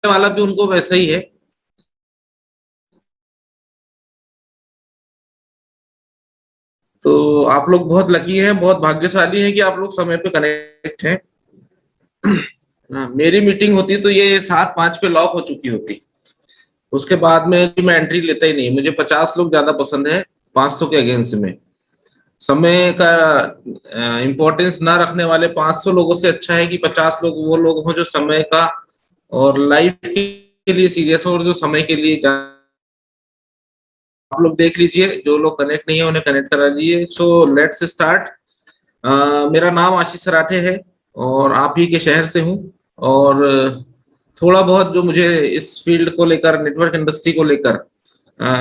वाला भी उनको वैसा ही है। तो आप लोग बहुत लकी हैं, बहुत भाग्यशाली हैं कि आप लोग समय पे कनेक्ट हैं। हाँ, मेरी मीटिंग होती तो ये 7:05 पे लॉक हो चुकी होती। उसके बाद में मैं एंट्री लेता ही नहीं, मुझे 50 लोग ज्यादा पसंद है 500 के अगेंस्ट में। समय का इम्पोर्टेंस ना रखने वाले 500 लोगों से अच्छा है कि 50 लोग वो लोग हों जो समय का और लाइफ के लिए सीरियस हो और जो समय के लिए आप लोग देख लीजिए, जो लोग कनेक्ट नहीं है उन्हें कनेक्ट करा दीजिए। So let's start. मेरा नाम आशीष सराठे है और आप ही के शहर से हूँ। और थोड़ा बहुत जो मुझे इस फील्ड को लेकर, नेटवर्क इंडस्ट्री को लेकर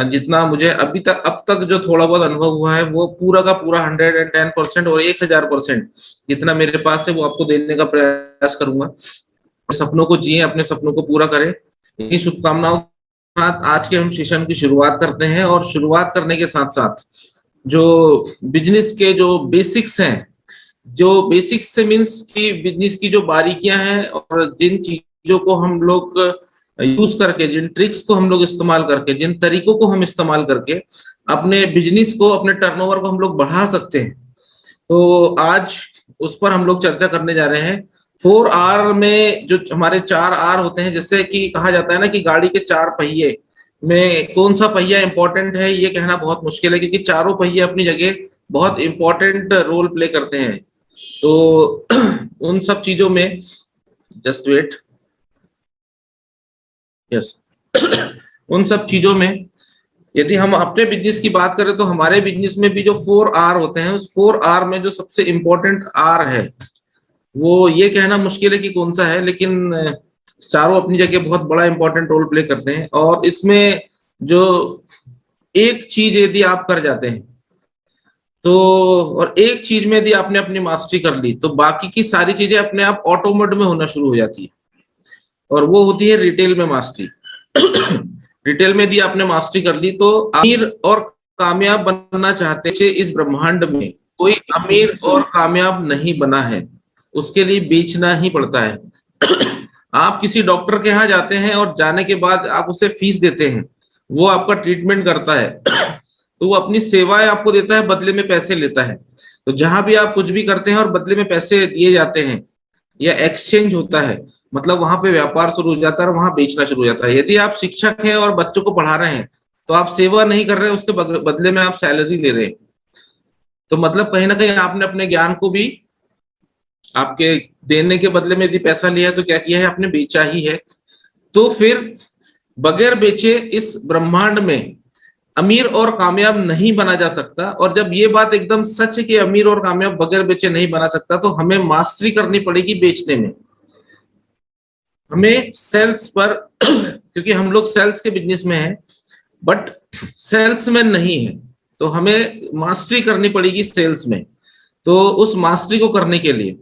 जितना मुझे अभी तक अब तक जो थोड़ा बहुत अनुभव हुआ है, वो पूरा का पूरा 110% और 1000% जितना मेरे पास है वो आपको देने का प्रयास करूंगा। सपनों को जिए, अपने सपनों को पूरा करें, इन्हीं शुभकामनाओं के साथ आज के हम सेशन की शुरुआत करते हैं। और शुरुआत करने के साथ साथ जो बिजनेस के जो बेसिक्स हैं, जो बेसिक्स से मीन्स की बिजनेस की जो बारीकियां हैं और जिन चीजों को हम लोग यूज करके, जिन ट्रिक्स को हम लोग इस्तेमाल करके, जिन तरीकों को हम इस्तेमाल करके अपने बिजनेस को, अपने टर्नओवर को हम लोग बढ़ा सकते हैं, तो आज उस पर हम लोग चर्चा करने जा रहे हैं। 4R में जो हमारे 4R होते हैं, जैसे कि कहा जाता है ना कि गाड़ी के 4 पहिए में कौन सा पहिया इंपॉर्टेंट है, ये कहना बहुत मुश्किल है, क्योंकि चारों पहिए अपनी जगह बहुत इंपॉर्टेंट रोल प्ले करते हैं। तो उन सब चीजों में, जस्ट वेट, यस, उन सब चीजों में यदि हम अपने बिजनेस की बात करें तो हमारे बिजनेस में भी जो 4R होते हैं, उस 4R में जो सबसे इंपॉर्टेंट R है, वो ये कहना मुश्किल है कि कौन सा है, लेकिन चारों अपनी जगह बहुत बड़ा इंपॉर्टेंट रोल प्ले करते हैं। और इसमें जो एक चीज यदि आप कर जाते हैं तो, और एक चीज में यदि आपने अपनी मास्टरी कर ली, तो बाकी की सारी चीजें अपने आप ऑटोमेट में होना शुरू हो जाती है। और वो होती है रिटेल में मास्टरी। रिटेल में यदि आपने मास्टरी कर ली तो अमीर और कामयाब बनना चाहते हैं। इस ब्रह्मांड में कोई अमीर और कामयाब नहीं बना है, उसके लिए बेचना ही पड़ता है। आप किसी डॉक्टर के यहाँ जाते हैं और जाने के बाद आप उसे फीस देते हैं, वो आपका ट्रीटमेंट करता है, तो वो अपनी सेवाएं आपको देता है, बदले में पैसे लेता है। तो जहां भी आप कुछ भी करते हैं और बदले में पैसे दिए जाते हैं या एक्सचेंज होता है, मतलब वहां पे व्यापार शुरू हो जाता है और वहां बेचना शुरू हो जाता है। यदि आप शिक्षक हैं और बच्चों को पढ़ा रहे हैं, तो आप सेवा नहीं कर रहे हैं, उसके बदले में आप सैलरी ले रहे हैं। तो मतलब कहीं ना कहीं आपने अपने ज्ञान को भी आपके देने के बदले में यदि पैसा लिया है, तो क्या किया है, आपने बेचा ही है। तो फिर बगैर बेचे इस ब्रह्मांड में अमीर और कामयाब नहीं बना जा सकता। और जब ये बात एकदम सच है कि अमीर और कामयाब बगैर बेचे नहीं बना सकता, तो हमें मास्टरी करनी पड़ेगी बेचने में, हमें सेल्स पर क्योंकि हम लोग सेल्स के बिजनेस में हैं बट सेल्समैन नहीं है, तो हमें मास्टरी करनी पड़ेगी सेल्स में। तो उस मास्टरी को करने के लिए,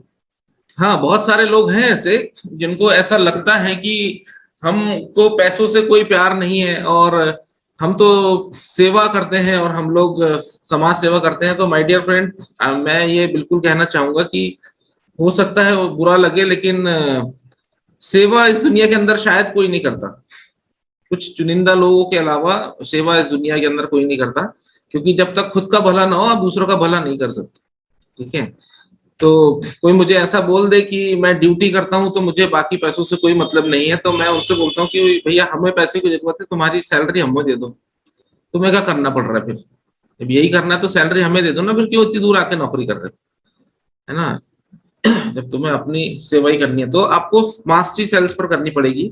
हाँ, बहुत सारे लोग हैं ऐसे जिनको ऐसा लगता है कि हमको पैसों से कोई प्यार नहीं है और हम तो सेवा करते हैं और हम लोग समाज सेवा करते हैं। तो माय डियर फ्रेंड, मैं ये बिल्कुल कहना चाहूंगा कि हो सकता है वो बुरा लगे, लेकिन सेवा इस दुनिया के अंदर शायद कोई नहीं करता, कुछ चुनिंदा लोगों के अलावा सेवा इस दुनिया के अंदर कोई नहीं करता, क्योंकि जब तक खुद का भला ना हो आप दूसरों का भला नहीं कर सकते। ठीक है, तो कोई मुझे ऐसा बोल दे कि मैं ड्यूटी करता हूं तो मुझे बाकी पैसों से कोई मतलब नहीं है, तो मैं उनसे बोलता हूँ कि भैया हमें पैसे की जरूरत है, तुम्हारी सैलरी हमें दे दो, तुम्हें क्या करना पड़ रहा है फिर? जब यही करना है तो सैलरी हमें दे दो ना, फिर क्यों इतनी दूर आके नौकरी कर रहे हो, है ना? जब तुम्हें अपनी सेवा ही करनी है तो आपको मास्टरी सेल्स पर करनी पड़ेगी।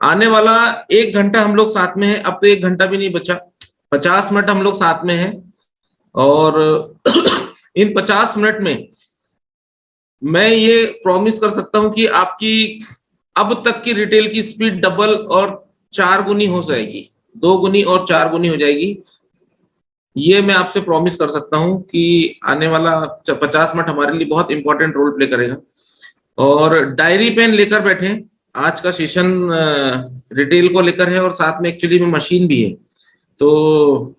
आने वाला 1 घंटा हम लोग साथ में हैं, अब तो 1 घंटा भी नहीं बचा, 50 मिनट हम लोग साथ में हैं। और इन 50 मिनट में मैं ये प्रॉमिस कर सकता हूं कि आपकी अब तक की रिटेल की स्पीड डबल और 4 गुनी हो जाएगी, 2 गुनी और 4 गुनी हो जाएगी। ये मैं आपसे प्रॉमिस कर सकता हूं कि आने वाला 50 मिनट हमारे लिए बहुत इंपॉर्टेंट रोल प्ले करेगा। और डायरी पेन लेकर बैठे, आज का सेशन रिटेल को लेकर है और साथ में एक्चुअली में मशीन भी है। तो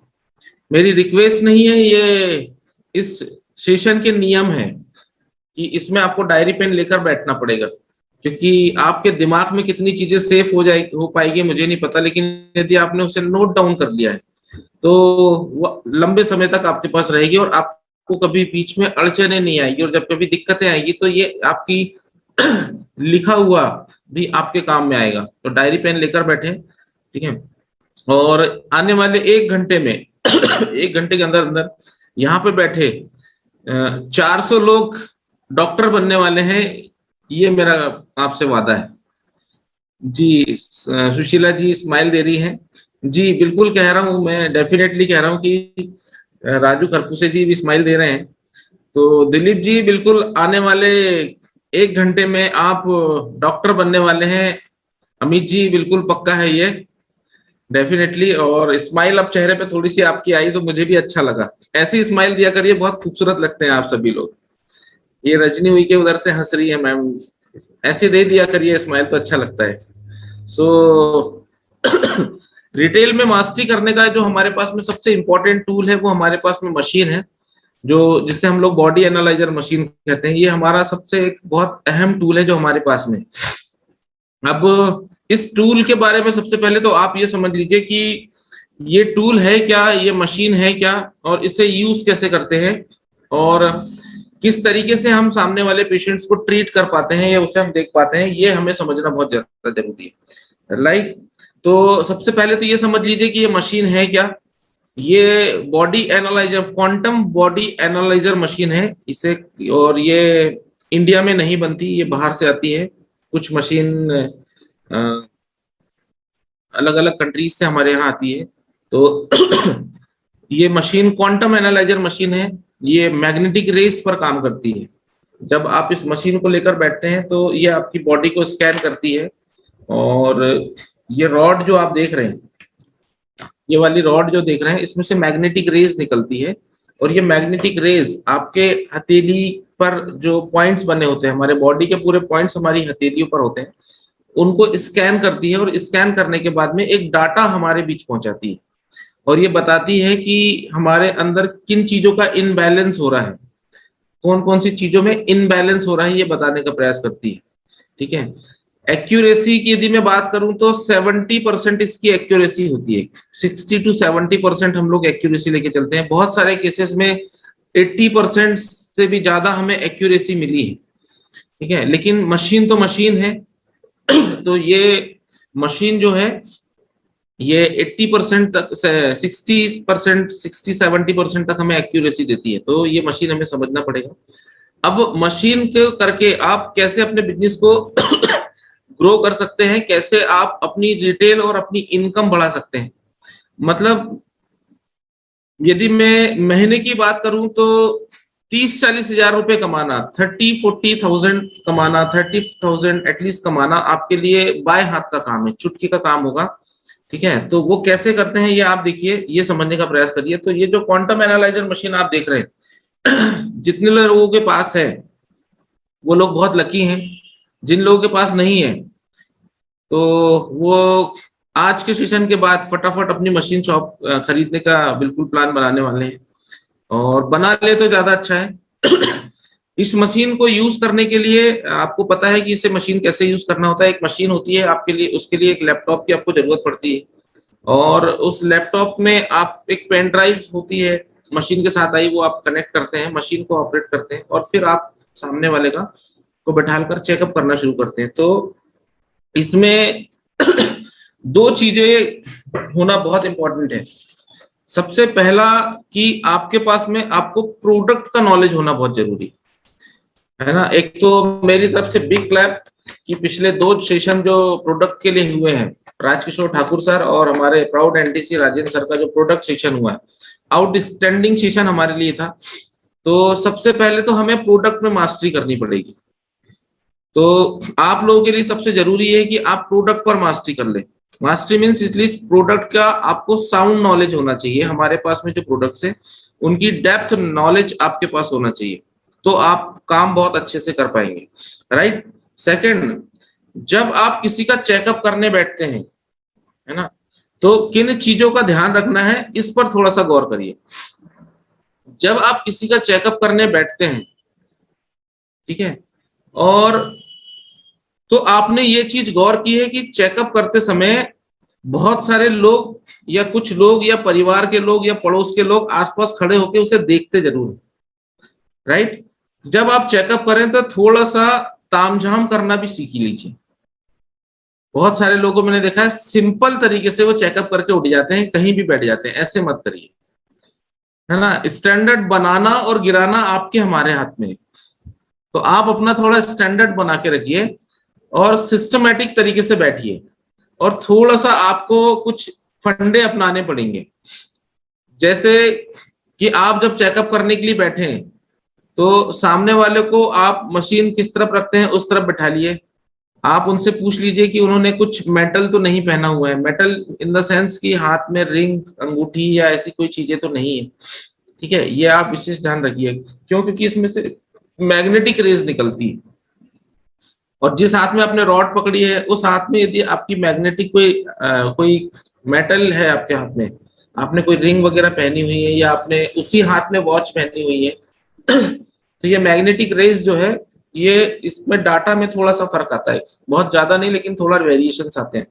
मेरी रिक्वेस्ट नहीं है, ये इस सेशन के नियम है कि इसमें आपको डायरी पेन लेकर बैठना पड़ेगा। क्योंकि आपके दिमाग में कितनी चीजें सेफ हो पाएगी मुझे नहीं पता, लेकिन यदि आपने उसे नोट डाउन कर लिया है तो वो लंबे समय तक आपके पास रहेगी और आपको कभी बीच में अड़चने नहीं आएगी, और जब कभी दिक्कतें आएगी तो ये आपकी लिखा हुआ भी आपके काम में आएगा। तो डायरी पेन लेकर बैठे, ठीक है, और आने वाले 1 घंटे में 1 घंटे के अंदर अंदर यहाँ पे बैठे 400 लोग डॉक्टर बनने वाले हैं, ये मेरा आपसे वादा है। जी सुशीला जी स्माइल दे रही हैं। जी बिल्कुल कह रहा हूँ, मैं डेफिनेटली कह रहा हूँ कि राजू खरपूसे जी भी स्माइल दे रहे हैं। तो दिलीप जी बिल्कुल आने वाले 1 घंटे में आप डॉक्टर बनने वाले हैं। अमित जी बिल्कुल पक्का है ये, डेफिनेटली। और स्माइल अब चेहरे पे थोड़ी सी आपकी आई तो मुझे भी अच्छा लगा। ऐसी स्माइल दिया करिए, बहुत खूबसूरत लगते हैं आप सभी लोग। ये रजनी हुई के उधर से हंस रही है मैम, ऐसे दे दिया करिए स्माइल तो अच्छा लगता है। सो रिटेल में मास्टरी करने का जो हमारे पास में सबसे इंपॉर्टेंट टूल है वो हमारे पास में मशीन है, जो जिससे हम लोग बॉडी एनालाइजर मशीन कहते हैं। ये हमारा सबसे एक बहुत अहम टूल है जो हमारे पास में। अब इस टूल के बारे में सबसे पहले तो आप ये समझ लीजिए कि ये टूल है क्या, ये मशीन है क्या, और इसे यूज कैसे करते हैं, और किस तरीके से हम सामने वाले पेशेंट्स को ट्रीट कर पाते हैं या उसे हम देख पाते हैं, ये हमें समझना बहुत ज्यादा जरूरी है। राइट, तो सबसे पहले तो ये समझ लीजिए कि ये मशीन है क्या। ये body analyser, quantum body analyser machine है इसे, और ये इंडिया में नहीं बनती, ये बाहर से आती है। कुछ मशीन अलग अलग कंट्रीज से हमारे यहाँ आती है। तो ये मशीन क्वांटम एनालाइजर मशीन है, ये मैग्नेटिक रेस पर काम करती है। जब आप इस मशीन को लेकर बैठते हैं तो ये आपकी बॉडी को स्कैन करती है, और ये रॉड जो आप देख रहे हैं, ये वाली रॉड जो देख रहे हैं, इसमें से मैग्नेटिक रेज निकलती है, और ये मैग्नेटिक रेज आपके हथेली पर जो पॉइंट्स बने होते हैं, हमारे बॉडी के पूरे पॉइंट्स हमारी हथेलियों पर होते हैं, उनको स्कैन करती है, और स्कैन करने के बाद में एक डाटा हमारे बीच पहुंचाती है, और ये बताती है कि हमारे अंदर किन चीजों का इनबैलेंस हो रहा है, कौन कौन सी चीजों में इनबैलेंस हो रहा है, ये बताने का प्रयास करती है। ठीक है, एक्यूरेसी की यदि मैं बात करूं तो 70% इसकी एक्यूरेसी होती है। 60 to 70% हम लोग एक्यूरेसी लेके चलते हैं। बहुत सारे केसेस में 80% से भी ज्यादा हमें एक्यूरेसी मिली है। ठीक है, लेकिन मशीन तो मशीन है। तो ये मशीन जो है ये 80% तक, 60%, 60-70% तक हमें एक्यूरेसी देती है। तो ये मशीन हमें समझना पड़ेगा। अब मशीन को करके आप कैसे अपने बिजनेस को ग्रो कर सकते हैं, कैसे आप अपनी रिटेल और अपनी इनकम बढ़ा सकते हैं। मतलब यदि मैं महीने की बात करूं तो 30-40 हजार रुपए कमाना, 30-40,000 कमाना, 30,000 एटलीस्ट कमाना आपके लिए बाएं हाथ का काम है, चुटकी का काम होगा। ठीक है, तो वो कैसे करते हैं ये आप देखिए, ये समझने का प्रयास करिए। तो ये जो क्वांटम एनालाइजर मशीन आप देख रहे हैं, जितने लोगों के पास है वो लोग बहुत लकी हैं। जिन लोगों के पास नहीं है तो वो आज के सेशन के बाद फटाफट अपनी मशीन शॉप खरीदने का बिल्कुल प्लान बनाने वाले हैं, और बना ले तो ज्यादा अच्छा है। इस मशीन को यूज करने के लिए आपको पता है कि इसे मशीन कैसे यूज करना होता है। एक मशीन होती है आपके लिए, उसके लिए एक लैपटॉप की आपको जरूरत पड़ती है, और उस लैपटॉप में आप एक पेन ड्राइव होती है मशीन के साथ आई, वो आप कनेक्ट करते हैं, मशीन को ऑपरेट करते हैं, और फिर आप सामने वाले का को बैठाकर चेकअप करना शुरू करते हैं। तो इसमें दो चीजें होना बहुत इंपॉर्टेंट है। सबसे पहला कि आपके पास में आपको प्रोडक्ट का नॉलेज होना बहुत जरूरी है ना। एक तो मेरी तरफ से बिग क्लैप कि पिछले 2 सेशन जो प्रोडक्ट के लिए हुए हैं, राजकिशोर ठाकुर सर और हमारे प्राउड एनटीसी राजेंद्र सर का जो प्रोडक्ट सेशन हुआ है, आउटस्टैंडिंग सेशन हमारे लिए था। तो सबसे पहले तो हमें प्रोडक्ट में मास्टरी करनी पड़ेगी। तो आप लोगों के लिए सबसे जरूरी है कि आप प्रोडक्ट पर मास्टरी कर लें। मास्टरी मीन्स एटलीस्ट प्रोडक्ट का आपको साउंड नॉलेज होना चाहिए। हमारे पास में जो प्रोडक्ट्स है उनकी डेप्थ नॉलेज आपके पास होना चाहिए, तो आप काम बहुत अच्छे से कर पाएंगे। राइट। सेकंड, जब आप किसी का चेकअप करने बैठते हैं, है ना, तो किन चीजों का ध्यान रखना है इस पर थोड़ा सा गौर करिए। जब आप किसी का चेकअप करने बैठते हैं, ठीक है, और तो आपने ये चीज गौर की है कि चेकअप करते समय बहुत सारे लोग या कुछ लोग या परिवार के लोग या पड़ोस के लोग आसपास खड़े होकर उसे देखते जरूर हैं, राइट। जब आप चेकअप करें तो थोड़ा सा तामझाम करना भी सीख लीजिए। बहुत सारे लोगों को मैंने देखा है सिंपल तरीके से वो चेकअप करके उठ जाते हैं, कहीं भी बैठ जाते हैं। ऐसे मत करिए, है ना। स्टैंडर्ड बनाना और गिराना आपके हमारे हाथ में है। तो आप अपना थोड़ा स्टैंडर्ड बना के रखिए और सिस्टमेटिक तरीके से बैठिए। और थोड़ा सा आपको कुछ फंडे अपनाने पड़ेंगे। जैसे कि आप जब चेकअप करने के लिए बैठे हैं तो सामने वाले को आप मशीन किस तरफ रखते हैं उस तरफ बैठा लिए। आप उनसे पूछ लीजिए कि उन्होंने कुछ मेटल तो नहीं पहना हुआ है, मेटल इन द सेंस कि हाथ में रिंग, अंगूठी या ऐसी कोई चीजें तो नहीं है। ठीक है, ये आप विशेष ध्यान रखिए। क्यों? क्योंकि इसमें से मैग्नेटिक रेज निकलती है और जिस हाथ में आपने रॉड पकड़ी है उस हाथ में यदि आपकी मैग्नेटिक कोई मेटल है आपके हाथ में, आपने कोई रिंग वगैरह पहनी हुई है या आपने उसी हाथ में वॉच पहनी हुई है तो ये मैग्नेटिक रेज जो है, ये इसमें डाटा में थोड़ा सा फर्क आता है, बहुत ज्यादा नहीं लेकिन थोड़ा वेरिएशन आते हैं।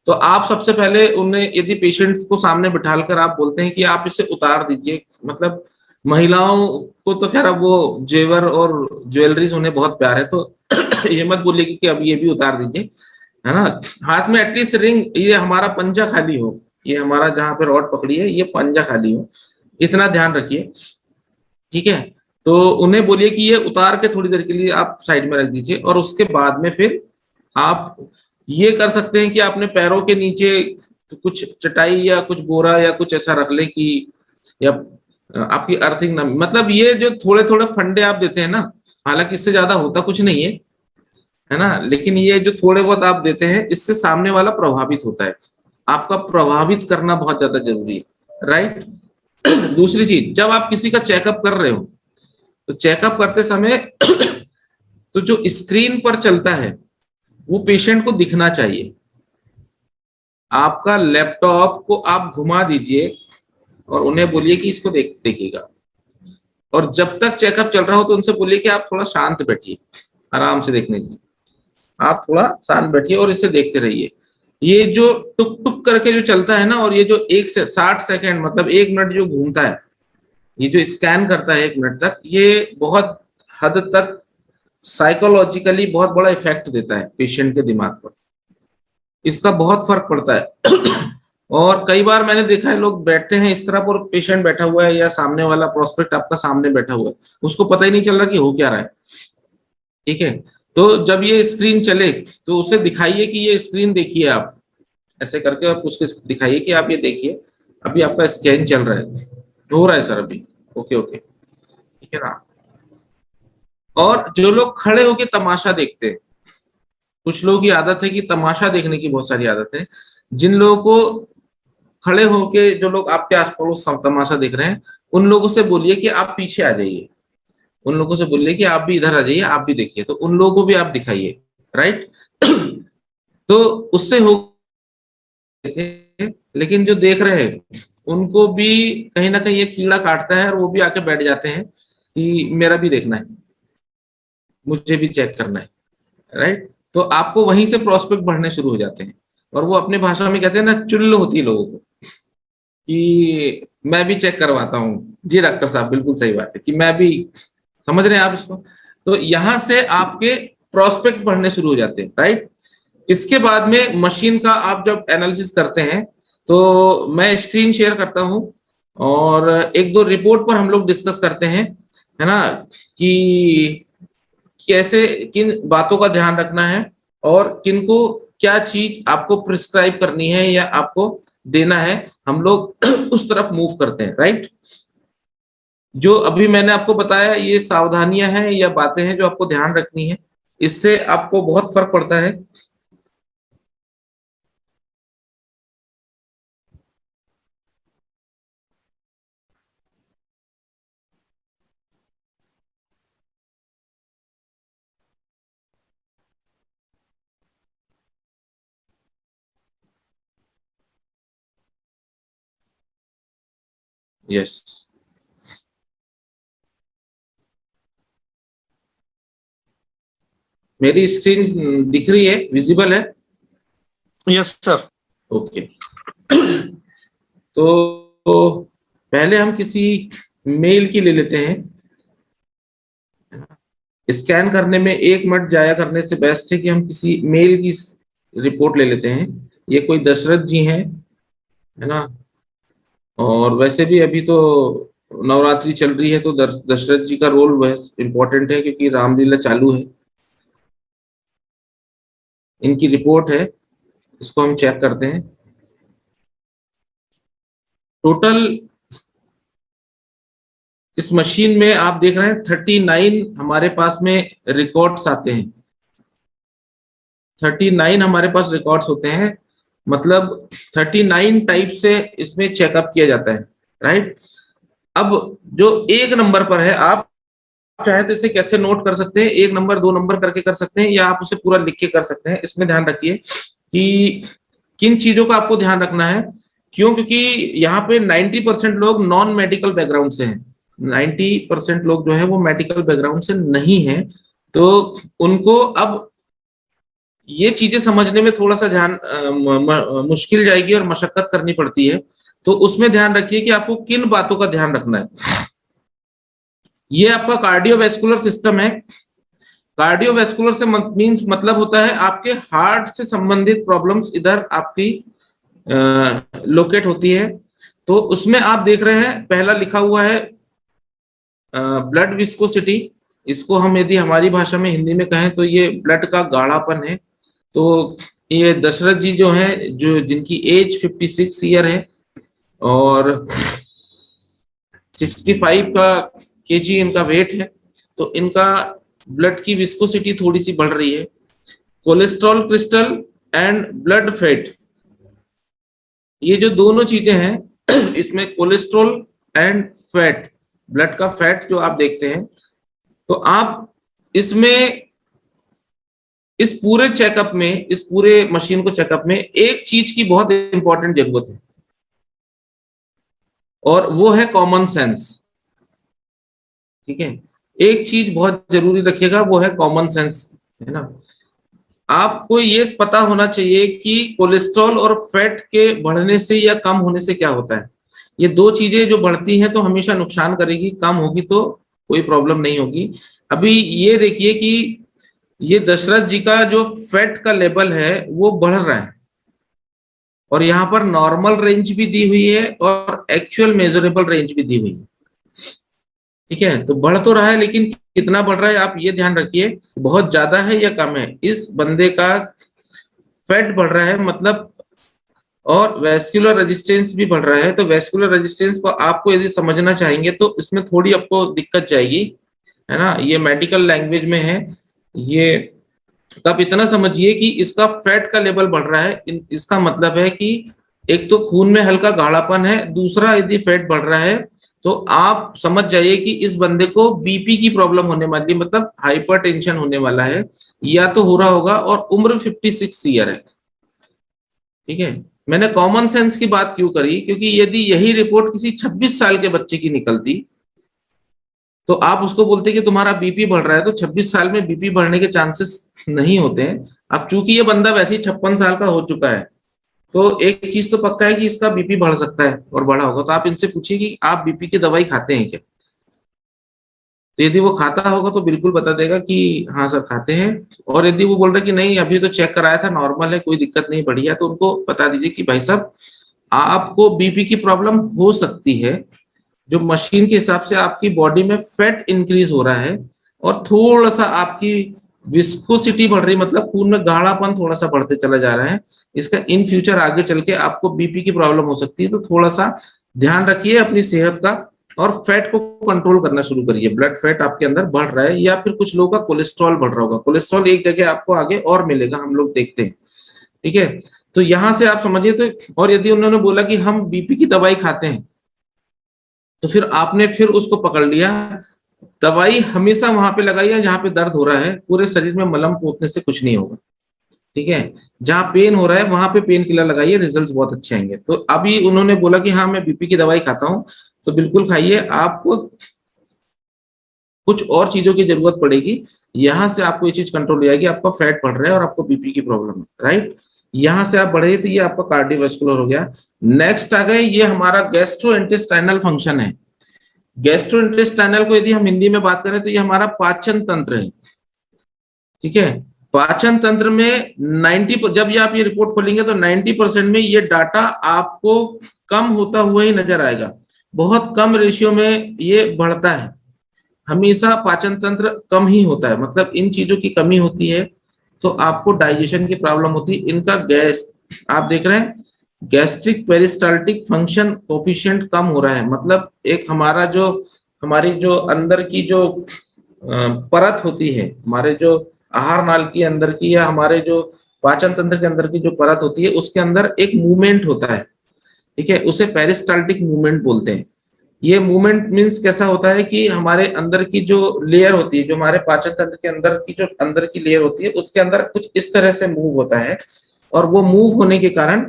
तो आप सबसे पहले उन्हें, यदि पेशेंट्स को सामने बिठाकर आप बोलते हैं कि आप इसे उतार दीजिए, मतलब महिलाओं को तो खैर अब वो जेवर और ज्वेलरीज उन्हें बहुत प्यार है, तो ये मत बोलिए कि अब ये भी उतार दीजिए, है ना। हाथ में एटलीस्ट रिंग, ये हमारा पंजा खाली हो, ये हमारा जहां पे रॉड पकड़ी है ये पंजा खाली हो, इतना ध्यान रखिए। ठीक है, तो उन्हें बोलिए कि ये उतार के थोड़ी देर के लिए आप साइड में रख दीजिए और उसके बाद में फिर आप ये कर सकते हैं कि आपने पैरों के नीचे कुछ चटाई या कुछ बोरा या कुछ ऐसा रख ले कि, या आपकी अर्थिंग ना, मतलब ये जो थोड़े थोड़े फंडे आप देते हैं ना, हालांकि इससे ज्यादा होता कुछ नहीं है ना, लेकिन ये जो थोड़े बहुत आप देते हैं इससे सामने वाला प्रभावित होता है। आपका प्रभावित करना बहुत ज्यादा जरूरी है, राइट। दूसरी चीज, जब आप किसी का चेकअप कर रहे हो तो चेकअप करते समय तो जो स्क्रीन पर चलता है वो पेशेंट को दिखना चाहिए। आपका लैपटॉप को आप घुमा दीजिए और उन्हें बोलिए कि इसको देखिएगा। और जब तक चेकअप चल रहा हो तो उनसे बोलिए कि आप थोड़ा शांत बैठिए, आराम से देखने दीजिए, आप थोड़ा शांत बैठिए और इसे देखते रहिए। ये जो टुक टुक करके जो चलता है ना, और ये जो 1 से 60 सेकेंड मतलब 1 मिनट जो घूमता है, ये जो स्कैन करता है 1 मिनट तक, ये बहुत हद तक साइकोलॉजिकली बहुत बड़ा इफेक्ट देता है पेशेंट के दिमाग पर। इसका बहुत फर्क पड़ता है और कई बार मैंने देखा है लोग बैठते हैं इस तरफ और पेशेंट बैठा हुआ है या सामने वाला प्रोस्पेक्ट आपका सामने बैठा हुआ है, उसको पता ही नहीं चल रहा कि हो क्या रहा है। ठीक है, तो जब ये स्क्रीन चले तो उसे दिखाइए कि ये स्क्रीन देखिए, आप ऐसे करके आप उसको दिखाइए कि आप ये देखिए, अभी आपका स्कैन चल रहा है, हो रहा है सर अभी, ओके ओके, ठीक है ना। और जो लोग खड़े होके तमाशा देखते हैं, कुछ लोगों की आदत है कि तमाशा देखने की बहुत सारी आदत है। जिन लोगों को खड़े होके, जो लोग आपके आस पड़ोस तमाशा देख रहे हैं, उन लोगों से बोलिए कि आप पीछे आ जाइए, उन लोगों से बोलिए कि आप भी इधर आ जाइए, आप भी देखिए, तो उन लोगों को भी आप दिखाइए, राइट। तो उससे हो थे, लेकिन जो देख रहे हैं उनको भी कहीं ना कहीं ये कीड़ा काटता है और वो भी आके बैठ जाते हैं कि मेरा भी देखना है, मुझे भी चेक करना है, राइट। तो आपको वहीं से प्रोस्पेक्ट बढ़ने शुरू हो जाते हैं और वो अपने भाषा में कहते हैं ना, चुल्ल होती है लोगों को कि मैं भी चेक करवाता हूँ जी डॉक्टर साहब, बिल्कुल सही बात है कि मैं भी, समझ रहे हैं आप इसको। तो यहां से आपके प्रोस्पेक्ट बढ़ने शुरू हो जाते हैं, राइट। इसके बाद में मशीन का आप जब एनालिसिस करते हैं तो मैं स्क्रीन शेयर करता हूं और एक दो रिपोर्ट पर हम लोग डिस्कस करते हैं, है ना, कि कैसे किन बातों का ध्यान रखना है और किनको क्या चीज आपको प्रिस्क्राइब करनी है या आपको देना है, हम लोग उस तरफ मूव करते हैं, राइट। जो अभी मैंने आपको बताया ये सावधानियां हैं या बातें हैं जो आपको ध्यान रखनी है, इससे आपको बहुत फर्क पड़ता है। यस, मेरी स्क्रीन दिख रही है, विजिबल है? Yes sir. ओके। तो पहले हम किसी मेल की ले लेते हैं। स्कैन करने में 1 मिनट जाया करने से बेस्ट है कि हम किसी मेल की रिपोर्ट ले लेते हैं। ये कोई दशरथ जी हैं, है ना? और वैसे भी अभी तो नवरात्रि चल रही है, तो दशरथ जी का रोल वह इम्पोर्टेंट है क्योंकि रामलीला चालू है। इनकी रिपोर्ट है, इसको हम चेक करते हैं। टोटल इस मशीन में आप देख रहे हैं 39 हमारे पास में रिकॉर्ड्स आते हैं। 39 हमारे पास रिकॉर्ड्स होते हैं, मतलब 39 टाइप से इसमें चेकअप किया जाता है, राइट? अब जो 1 नंबर पर है, आप चाहे तो इसे कैसे नोट कर सकते हैं, 1 नंबर 2 नंबर करके कर सकते हैं, या आप उसे पूरा लिख के कर सकते हैं। इसमें ध्यान रखिए कि किन चीजों का आपको ध्यान रखना है। क्यों? क्योंकि यहाँ पे 90% लोग नॉन मेडिकल बैकग्राउंड से हैं। 90% लोग जो है वो मेडिकल बैकग्राउंड से नहीं है, तो उनको अब ये चीजें समझने में थोड़ा सा ध्यान मुश्किल जाएगी और मशक्कत करनी पड़ती है। तो उसमें ध्यान रखिए कि आपको किन बातों का ध्यान रखना है। ये आपका कार्डियोवैस्कुलर सिस्टम है। कार्डियोवैस्कुलर से मींस मतलब होता है आपके हार्ट से संबंधित प्रॉब्लम्स इधर आपकी लोकेट होती है। तो उसमें आप देख रहे हैं पहला लिखा हुआ है ब्लड विस्कोसिटी। इसको हम यदि हमारी भाषा में हिंदी में कहें तो ये ब्लड का गाढ़ापन है। तो ये दशरथ जी जो हैं, जो जिनकी एज 56 ईयर है और 65 का केजी इनका वेट है, तो इनका ब्लड की विस्कोसिटी थोड़ी सी बढ़ रही है। Cholesterol crystal and blood fat, ये जो दोनों चीजें हैं इसमें कोलेस्ट्रॉल एंड फैट, ब्लड का फैट जो आप देखते हैं, तो आप इसमें इस पूरे चेकअप में, इस पूरे मशीन को चेकअप में एक चीज की बहुत इंपॉर्टेंट जरूरत है, और वो है कॉमन सेंस। ठीक है, एक चीज बहुत जरूरी रखिएगा, वो है कॉमन सेंस, है ना? आपको ये पता होना चाहिए कि कोलेस्ट्रॉल और फैट के बढ़ने से या कम होने से क्या होता है। ये दो चीजें जो बढ़ती हैं तो हमेशा नुकसान करेगी, कम होगी तो कोई प्रॉब्लम नहीं होगी। अभी ये देखिए कि ये दशरथ जी का जो फैट का लेवल है वो बढ़ रहा है, और यहाँ पर नॉर्मल रेंज भी दी हुई है और एक्चुअल मेजरेबल रेंज भी दी हुई है। ठीक है, तो बढ़ तो रहा है, लेकिन कितना बढ़ रहा है आप ये ध्यान रखिए, बहुत ज्यादा है या कम है। इस बंदे का फैट बढ़ रहा है मतलब, और वेस्कुलर रेजिस्टेंस भी बढ़ रहा है। तो वेस्कुलर रेजिस्टेंस को आपको यदि समझना चाहेंगे तो इसमें थोड़ी आपको दिक्कत जाएगी, है ना? ये मेडिकल लैंग्वेज में है ये। आप इतना समझिए कि इसका फैट का लेवल बढ़ रहा है, इसका मतलब है कि एक तो खून में हल्का गाढ़ापन है, दूसरा यदि फैट बढ़ रहा है तो आप समझ जाइए कि इस बंदे को बीपी की प्रॉब्लम होने वाली, मतलब हाइपरटेंशन होने वाला है, या तो हो रहा होगा, और उम्र 56 ईयर है। ठीक है, मैंने कॉमन सेंस की बात क्यों करी, क्योंकि यदि यही रिपोर्ट किसी 26 साल के बच्चे की निकलती तो आप उसको बोलते कि तुम्हारा बीपी बढ़ रहा है, तो 26 साल में बीपी बढ़ने के चांसेस नहीं होते हैं। अब चूंकि ये बंदा वैसे ही 56 साल का हो चुका है, तो एक चीज तो पक्का है कि इसका बीपी बढ़ सकता है और बढ़ा होगा। तो आप इनसे पूछिए कि आप बीपी की दवाई खाते हैं क्या, तो यदि वो खाता होगा तो बिल्कुल बता देगा कि हाँ सर खाते हैं। और यदि वो बोल रहा है कि नहीं अभी तो चेक कराया था, नॉर्मल है, कोई दिक्कत नहीं, बढ़िया, तो उनको बता दीजिए कि भाई साहब आपको बीपी की प्रॉब्लम हो सकती है, जो मशीन के हिसाब से आपकी बॉडी में फैट इंक्रीज हो रहा है और थोड़ा सा आपकी विस्कोसिटी बढ़ रही, मतलब खून में गाढ़ापन थोड़ा सा बढ़ते चला जा रहा है। इसका इन फ्यूचर आगे चल के आपको बीपी की प्रॉब्लम हो सकती है। तो थोड़ा सा ध्यान रखिए अपनी सेहत का, और फैट को कंट्रोल करना शुरू करिए। ब्लड फैट आपके अंदर बढ़ रहा है, या फिर कुछ लोगों का कोलेस्ट्रॉल बढ़ रहा होगा। कोलेस्ट्रॉल एक जगह आपको आगे और मिलेगा, हम लोग देखते हैं। ठीक है, तो यहां से आप समझिए। तो और यदि उन्होंने बोला कि हम बीपी की दवाई खाते हैं, तो फिर आपने फिर उसको पकड़ लिया। दवाई हमेशा वहां पे लगाइए जहां पे दर्द हो रहा है, पूरे शरीर में मलम पोतने से कुछ नहीं होगा। ठीक है, जहां पेन हो रहा है वहां पे पेन किलर लगाइए, रिजल्ट्स बहुत अच्छे आएंगे। तो अभी उन्होंने बोला कि हाँ मैं बीपी की दवाई खाता हूं, तो बिल्कुल खाइए। आपको कुछ और चीजों की जरूरत पड़ेगी, यहाँ से आपको ये चीज कंट्रोल हो जाएगी। आपका फैट बढ़ रहा है और आपको बीपी की प्रॉब्लम है, राइट। यहाँ से आप बढ़े तो ये आपका कार्डियोवास्कुलर हो गया। नेक्स्ट आ गए, ये हमारा गैस्ट्रोइंटेस्टाइनल फंक्शन है। गैस्ट्रोइंटेस्टाइनल को यदि हम हिंदी में बात करें तो ये हमारा पाचन तंत्र है, ठीक है। पाचन तंत्र में 90, जब ये आप ये रिपोर्ट खोलेंगे तो 90% में ये डाटा आपको कम होता हुआ ही नजर आएगा। बहुत कम रेशियो में ये बढ़ता है, हमेशा पाचन तंत्र कम ही होता है। मतलब इन चीजों की कमी होती है तो आपको डाइजेशन की प्रॉब्लम होती है। इनका गैस आप देख रहे हैं, गैस्ट्रिक पेरिस्टाल्टिक फंक्शन कोफिशिएंट कम हो रहा है। मतलब एक हमारी जो अंदर की जो परत होती है, हमारे जो आहार नाल की अंदर की या हमारे जो पाचन तंत्र के अंदर की जो परत होती है, उसके अंदर एक मूवमेंट होता है, ठीक है, उसे पेरिस्टाल्टिक मूवमेंट बोलते हैं। ये मूवमेंट मीन्स कैसा होता है कि हमारे अंदर की जो लेयर होती है, जो हमारे पाचन तंत्र के अंदर की जो अंदर की लेयर होती है, उसके अंदर कुछ इस तरह से मूव होता है और वो मूव होने के कारण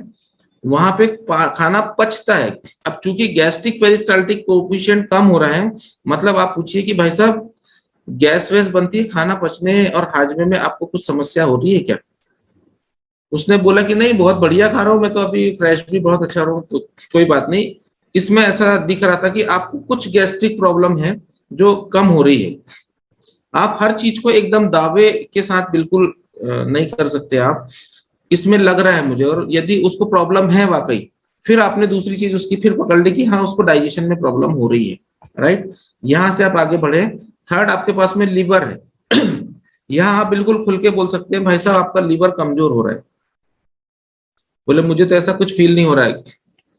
वहां पे खाना पचता है। अब चूंकि गैस्ट्रिक पेरिस्टाल्टिक कोएफिशिएंट कम हो रहा है, मतलब आप पूछिए कि भाई साहब गैस वैस बनती है, खाना पचने और हाजमे में आपको कुछ समस्या हो रही है क्या? उसने बोला कि नहीं, बहुत बढ़िया खा रहा हूं मैं तो, अभी फ्रेश भी बहुत अच्छा रहा हूं, तो कोई बात नहीं। इसमें ऐसा दिख रहा था कि आपको कुछ गैस्ट्रिक प्रॉब्लम है जो कम हो रही है। आप हर चीज को एकदम दावे के साथ बिल्कुल नहीं कर सकते आप, इसमें लग रहा है मुझे, और यदि उसको प्रॉब्लम है वाकई, फिर आपने दूसरी चीज उसकी फिर पकड़ ली कि हाँ उसको डाइजेशन में प्रॉब्लम हो रही है, राइट। यहां से आप आगे बढ़े। थर्ड आपके पास में लीवर है। यहाँ आप बिल्कुल खुल के बोल सकते हैं भाई साहब आपका लीवर कमजोर हो रहा है। बोले मुझे तो ऐसा कुछ फील नहीं हो रहा है,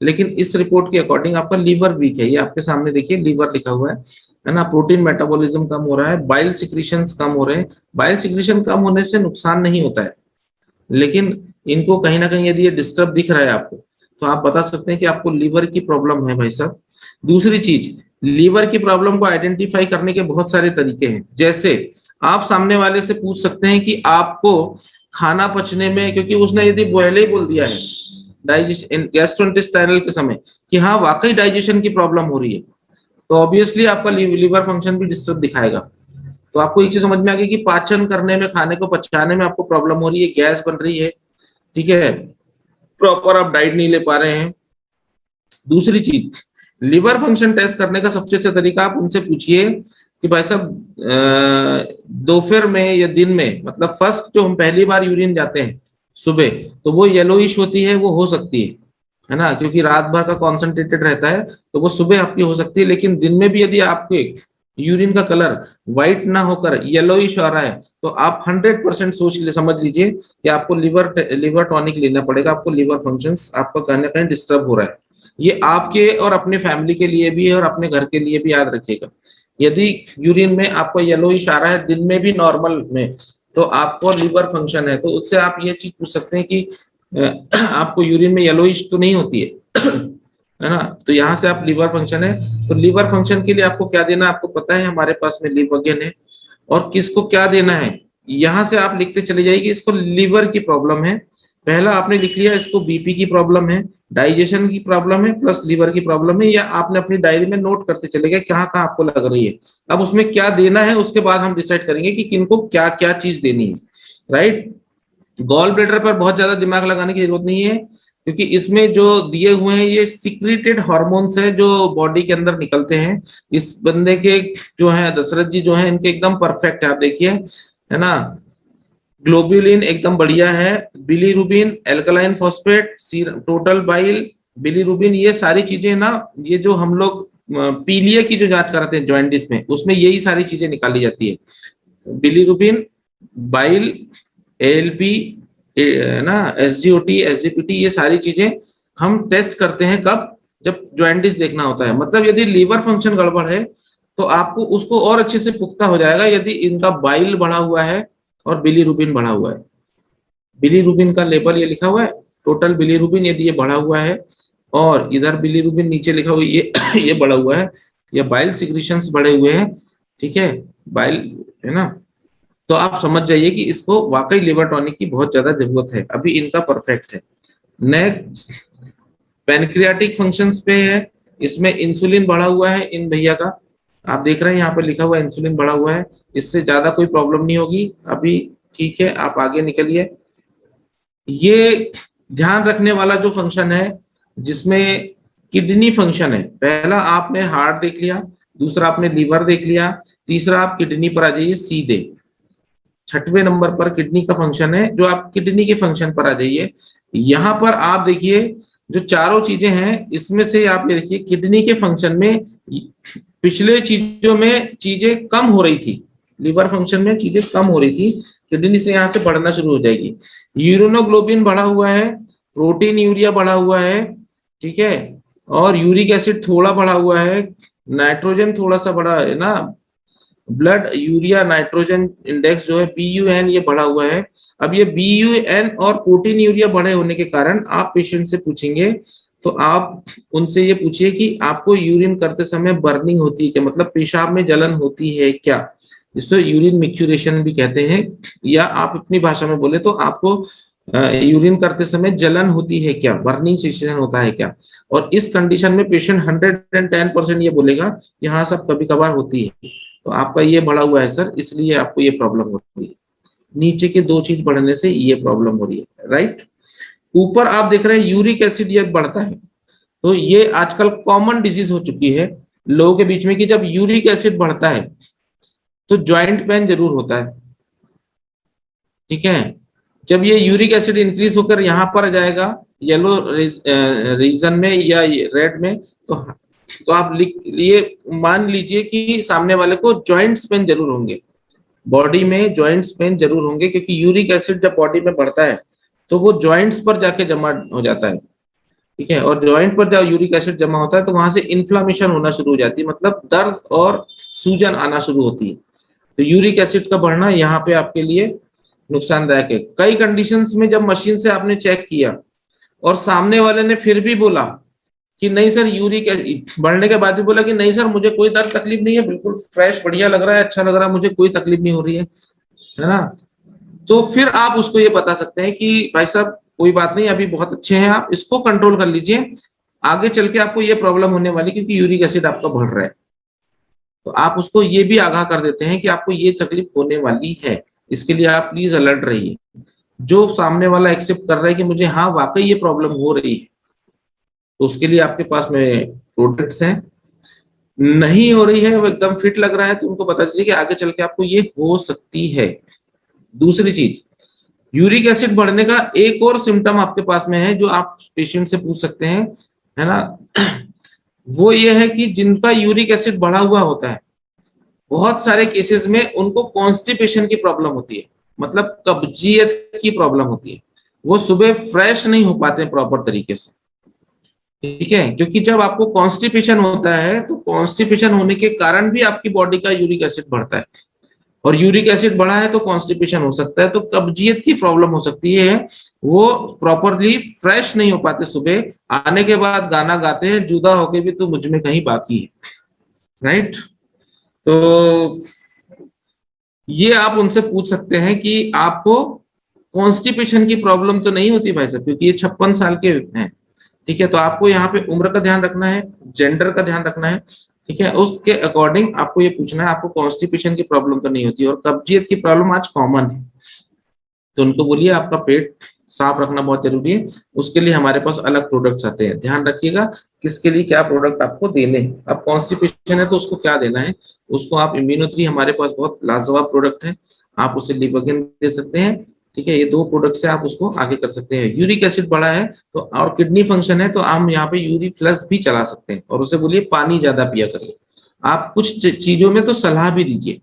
लेकिन इस रिपोर्ट के अकॉर्डिंग आपका लीवर वीक है। ये आपके सामने देखिए लीवर लिखा हुआ है ना। प्रोटीन मेटाबॉलिज्म कम हो रहा है, बाइल सिक्रीशंस कम हो रहे हैं। बाइल सिक्रीशन कम होने से नुकसान नहीं होता है, लेकिन इनको कहीं ना कहीं यदि ये डिस्टर्ब दिख रहा है आपको, तो आप बता सकते हैं कि आपको लीवर की प्रॉब्लम है भाई साहब। दूसरी चीज, लीवर की प्रॉब्लम को आइडेंटिफाई करने के बहुत सारे तरीके हैं। जैसे आप सामने वाले से पूछ सकते हैं कि आपको खाना पचने में, क्योंकि उसने यदि पहले ही बोल दिया है डाइजेशन गैस्ट्रोइंटेस्टाइनल के समय कि हाँ वाकई डाइजेशन की प्रॉब्लम हो रही है, तो ऑब्वियसली आपका लीवर फंक्शन भी डिस्टर्ब दिखाएगा। तो आपको एक चीज समझ में आ गई कि पाचन करने में, खाने को पचाने में आपको प्रॉब्लम हो रही है, गैस बन रही है, ठीक है, प्रॉपर आप डाइट नहीं ले पा रहे हैं। दूसरी चीज, लीवर फंक्शन टेस्ट करने का सबसे अच्छा तरीका, आप उनसे पूछिए कि भाई साहब दोपहर में या दिन में, मतलब फर्स्ट जो हम पहली बार यूरिन जाते हैं सुबह, तो वो येलोइश होती है, वो हो सकती है ना, क्योंकि रात भर का कॉन्सेंट्रेटेड रहता है, तो वो सुबह आपकी हो सकती है। लेकिन दिन में भी यदि आपके यूरिन का कलर व्हाइट ना होकर येलोइश आ रहा है, तो आप 100% समझ लीजिए कि आपको लिवर टॉनिक लेना पड़ेगा। आपको लिवर फंक्शंस आपका कहीं ना कहीं डिस्टर्ब हो रहा है। ये आपके और अपने फैमिली के लिए भी है और अपने घर के लिए भी याद रखिएगा। यदि यूरिन में आपको येलोइश आ रहा है दिन में भी नॉर्मल में, तो आपको लिवर फंक्शन है। तो उससे आप ये चीज पूछ सकते हैं कि आपको यूरिन में येलोइश तो नहीं होती है ना, तो यहाँ से आप लिवर फंक्शन है। तो लिवर फंक्शन के लिए आपको क्या देना है आपको पता है, हमारे पास में लिवोगेन है। और किसको क्या देना है, यहाँ से आप लिखते चले जाइए कि इसको लिवर की प्रॉब्लम है। पहला आपने लिख लिया, इसको बीपी की प्रॉब्लम है, डाइजेशन की प्रॉब्लम है, प्लस लिवर की प्रॉब्लम है, या आपने अपनी डायरी में नोट करते चले गए कहाँ कहाँ आपको लग रही है। अब उसमें क्या देना है उसके बाद हम डिसाइड करेंगे कि किनको क्या क्या चीज देनी है, राइट। गॉल ब्लैडर पर बहुत ज्यादा दिमाग लगाने की जरूरत नहीं है, क्योंकि इसमें जो दिए हुए हैं ये सीक्रेटेड हार्मोन्स है जो बॉडी के अंदर निकलते हैं। इस बंदे के जो है दशरथ जी जो है इनके एकदम परफेक्ट है, आप देखिए, है ना। ग्लोब्यूलिन एकदम बढ़िया है, bilirubin, alkaline phosphate, total bile, bilirubin, ये सारी चीजें ना, ये जो हम लोग पीलिया की जो जांच कराते हैं जॉइंटिस में, उसमें यही सारी चीजें निकाली जाती है। बिलीरुबिन, बाइल, एएलपी, ना, एसजीओटी, एसजीपीटी, ये सारी चीजें हम टेस्ट करते हैं कब, जब जॉइंटिस देखना होता है। मतलब यदि लीवर फंक्शन गड़बड़ है तो आपको उसको और अच्छे से पुख्ता हो जाएगा यदि इनका बाइल बढ़ा हुआ है और बिलीरुबिन बढ़ा हुआ है। बिलीरुबिन का लेबल ये लिखा हुआ है, टोटल बिलीरुबिन यदि ये बढ़ा हुआ है और इधर बिलीरुबिन नीचे लिखा हुआ है ये बढ़ा हुआ है, या बाइल सिक्रीशंस बढ़े हुए हैं, ठीक है, बाइल, है ना, तो आप समझ जाइए कि इसको वाकई लिवर टॉनिक की बहुत ज्यादा जरूरत है। अभी इनका परफेक्ट है। नेक्स्ट पैनक्रियाटिक फंक्शंस पे है, इसमें इंसुलिन बढ़ा हुआ है इन भैया का, आप देख रहे हैं यहाँ पे लिखा हुआ है इंसुलिन बढ़ा हुआ है, इससे ज्यादा कोई प्रॉब्लम नहीं होगी अभी। ठीक है, आप आगे निकलिए। ये ध्यान रखने वाला जो फंक्शन है जिसमें किडनी फंक्शन है, पहला आपने हार्ट देख लिया, दूसरा आपने लीवर देख लिया, तीसरा आप किडनी पर आ जाइए सीधे। छठवें नंबर पर किडनी का फंक्शन है, जो आप किडनी के फंक्शन पर आ जाइए। यहां पर आप देखिए जो चारों चीजें हैं इसमें से आप ये देखिए किडनी के फंक्शन में पिछले चीजों में चीजें कम हो रही थी, लीवर फंक्शन में चीजें कम हो रही थी, किडनी से यहाँ से बढ़ना शुरू हो जाएगी। यूरिनोग्लोबिन बढ़ा हुआ है, प्रोटीन यूरिया बढ़ा हुआ है, ठीक है, और यूरिक एसिड थोड़ा बढ़ा हुआ है, नाइट्रोजन थोड़ा सा बढ़ा है ना, ब्लड यूरिया नाइट्रोजन इंडेक्स जो है BUN ये बढ़ा हुआ है। अब ये BUN और प्रोटीन यूरिया बढ़े होने के कारण आप पेशेंट से पूछेंगे, तो आप उनसे ये पूछिए कि आपको यूरिन करते समय बर्निंग होती है क्या, मतलब पेशाब में जलन होती है क्या, जिसको यूरिन मिक्चुरेशन भी कहते हैं, या आप अपनी भाषा में बोले तो आपको यूरिन करते समय जलन होती है क्या, बर्निंग सेंसेशन होता है क्या। और इस कंडीशन में पेशेंट 110% ये बोलेगा कि हाँ सब कभी कभार होती है, तो आपका ये बढ़ा हुआ है सर, इसलिए आपको ये प्रॉब्लम हो रही है। नीचे के दो चीज बढ़ने से ये प्रॉब्लम हो रही है, राइट। ऊपर आप देख रहे हैं यूरिक एसिड ये बढ़ता है, तो ये आजकल कॉमन डिजीज हो चुकी है लोगों के बीच में कि जब यूरिक एसिड बढ़ता है तो ज्वाइंट पेन जरूर होता है। ठीक है, जब ये यूरिक एसिड इंक्रीज होकर यहाँ पर आ जाएगा येलो रीजन में या रेड में, तो आप ये मान लीजिए कि सामने वाले को जॉइंट्स पेन जरूर होंगे, बॉडी में जॉइंट्स पेन जरूर होंगे, क्योंकि यूरिक एसिड जब बॉडी में बढ़ता है तो वो जॉइंट्स पर जाके जमा हो जाता है। ठीक है, और जॉइंट पर जब यूरिक एसिड जमा होता है तो वहां से इन्फ्लामेशन होना शुरू हो जाती है, मतलब दर्द और सूजन आना शुरू होती है। तो यूरिक एसिड का बढ़ना यहाँ पे आपके लिए नुकसानदायक है। कई कंडीशंस में जब मशीन से आपने चेक किया और सामने वाले ने फिर भी बोला कि नहीं सर, यूरिक एसिड बढ़ने के बाद भी बोला कि नहीं सर मुझे कोई दर्द तकलीफ नहीं है, बिल्कुल फ्रेश बढ़िया लग रहा है, अच्छा लग रहा है, मुझे कोई तकलीफ नहीं हो रही है ना, तो फिर आप उसको ये बता सकते हैं कि भाई साहब कोई बात नहीं, अभी बहुत अच्छे हैं आप, इसको कंट्रोल कर लीजिए, आगे चल के आपको ये प्रॉब्लम होने वाली क्योंकि यूरिक एसिड आपका बढ़ रहा है। तो आप उसको ये भी आगाह कर देते हैं कि आपको ये तकलीफ होने वाली है, इसके लिए आप प्लीज अलर्ट रहिए। जो सामने वाला एक्सेप्ट कर रहा है कि मुझे हाँ वाकई ये प्रॉब्लम हो रही है, तो उसके लिए आपके पास में प्रोडक्ट्स हैं। नहीं हो रही है, वो एकदम फिट लग रहा है, तो उनको बता दीजिए कि आगे चल के आपको ये हो सकती है। दूसरी चीज, यूरिक एसिड बढ़ने का एक और सिम्टम आपके पास में है जो आप पेशेंट से पूछ सकते हैं, है ना, वो ये है कि जिनका यूरिक एसिड बढ़ा हुआ होता है बहुत सारे केसेस में उनको कॉन्स्टिपेशन की प्रॉब्लम होती है, मतलब कब्जियत की प्रॉब्लम होती है, वो सुबह फ्रेश नहीं हो पाते प्रॉपर तरीके से। ठीक है, क्योंकि जब आपको कॉन्स्टिपेशन होता है तो कॉन्स्टिपेशन होने के कारण भी आपकी बॉडी का यूरिक एसिड बढ़ता है, और यूरिक एसिड बढ़ा है तो कॉन्स्टिपेशन हो सकता है, तो कब्जियत की प्रॉब्लम हो सकती है, वो प्रॉपरली फ्रेश नहीं हो पाते, सुबह आने के बाद गाना गाते हैं जुदा होके भी तो मुझ में कहीं बाकी है, राइट। तो ये आप उनसे पूछ सकते हैं कि आपको कॉन्स्टिपेशन की प्रॉब्लम तो नहीं होती भाई साहब, क्योंकि ये 56 साल के हैं। ठीक है, तो आपको यहाँ पे उम्र का ध्यान रखना है, जेंडर का ध्यान रखना है, ठीक है, उसके अकॉर्डिंग आपको ये पूछना है आपको कॉन्स्टिपेशन की प्रॉब्लम तो नहीं होती, और कब्जियत की प्रॉब्लम आज कॉमन है, तो उनको बोलिए आपका पेट साफ रखना बहुत जरूरी है, उसके लिए हमारे पास अलग प्रोडक्ट्स आते हैं, ध्यान रखिएगा किसके लिए क्या प्रोडक्ट आपको देने हैं। अब कॉन्स्टिपेशन है तो उसको क्या देना है, उसको आप इम्यूनो3 हमारे पास बहुत लाजवाब प्रोडक्ट है, आप उसे लिबोगेन दे सकते हैं। ठीक है, ये दो प्रोडक्ट से आप उसको आगे कर सकते हैं। यूरिक एसिड बढ़ा है तो और किडनी फंक्शन है तो हम यहाँ पे यूरिक प्लस भी चला सकते हैं, और उसे बोलिए पानी ज्यादा पिया करिए। आप कुछ चीजों में तो सलाह भी दीजिए,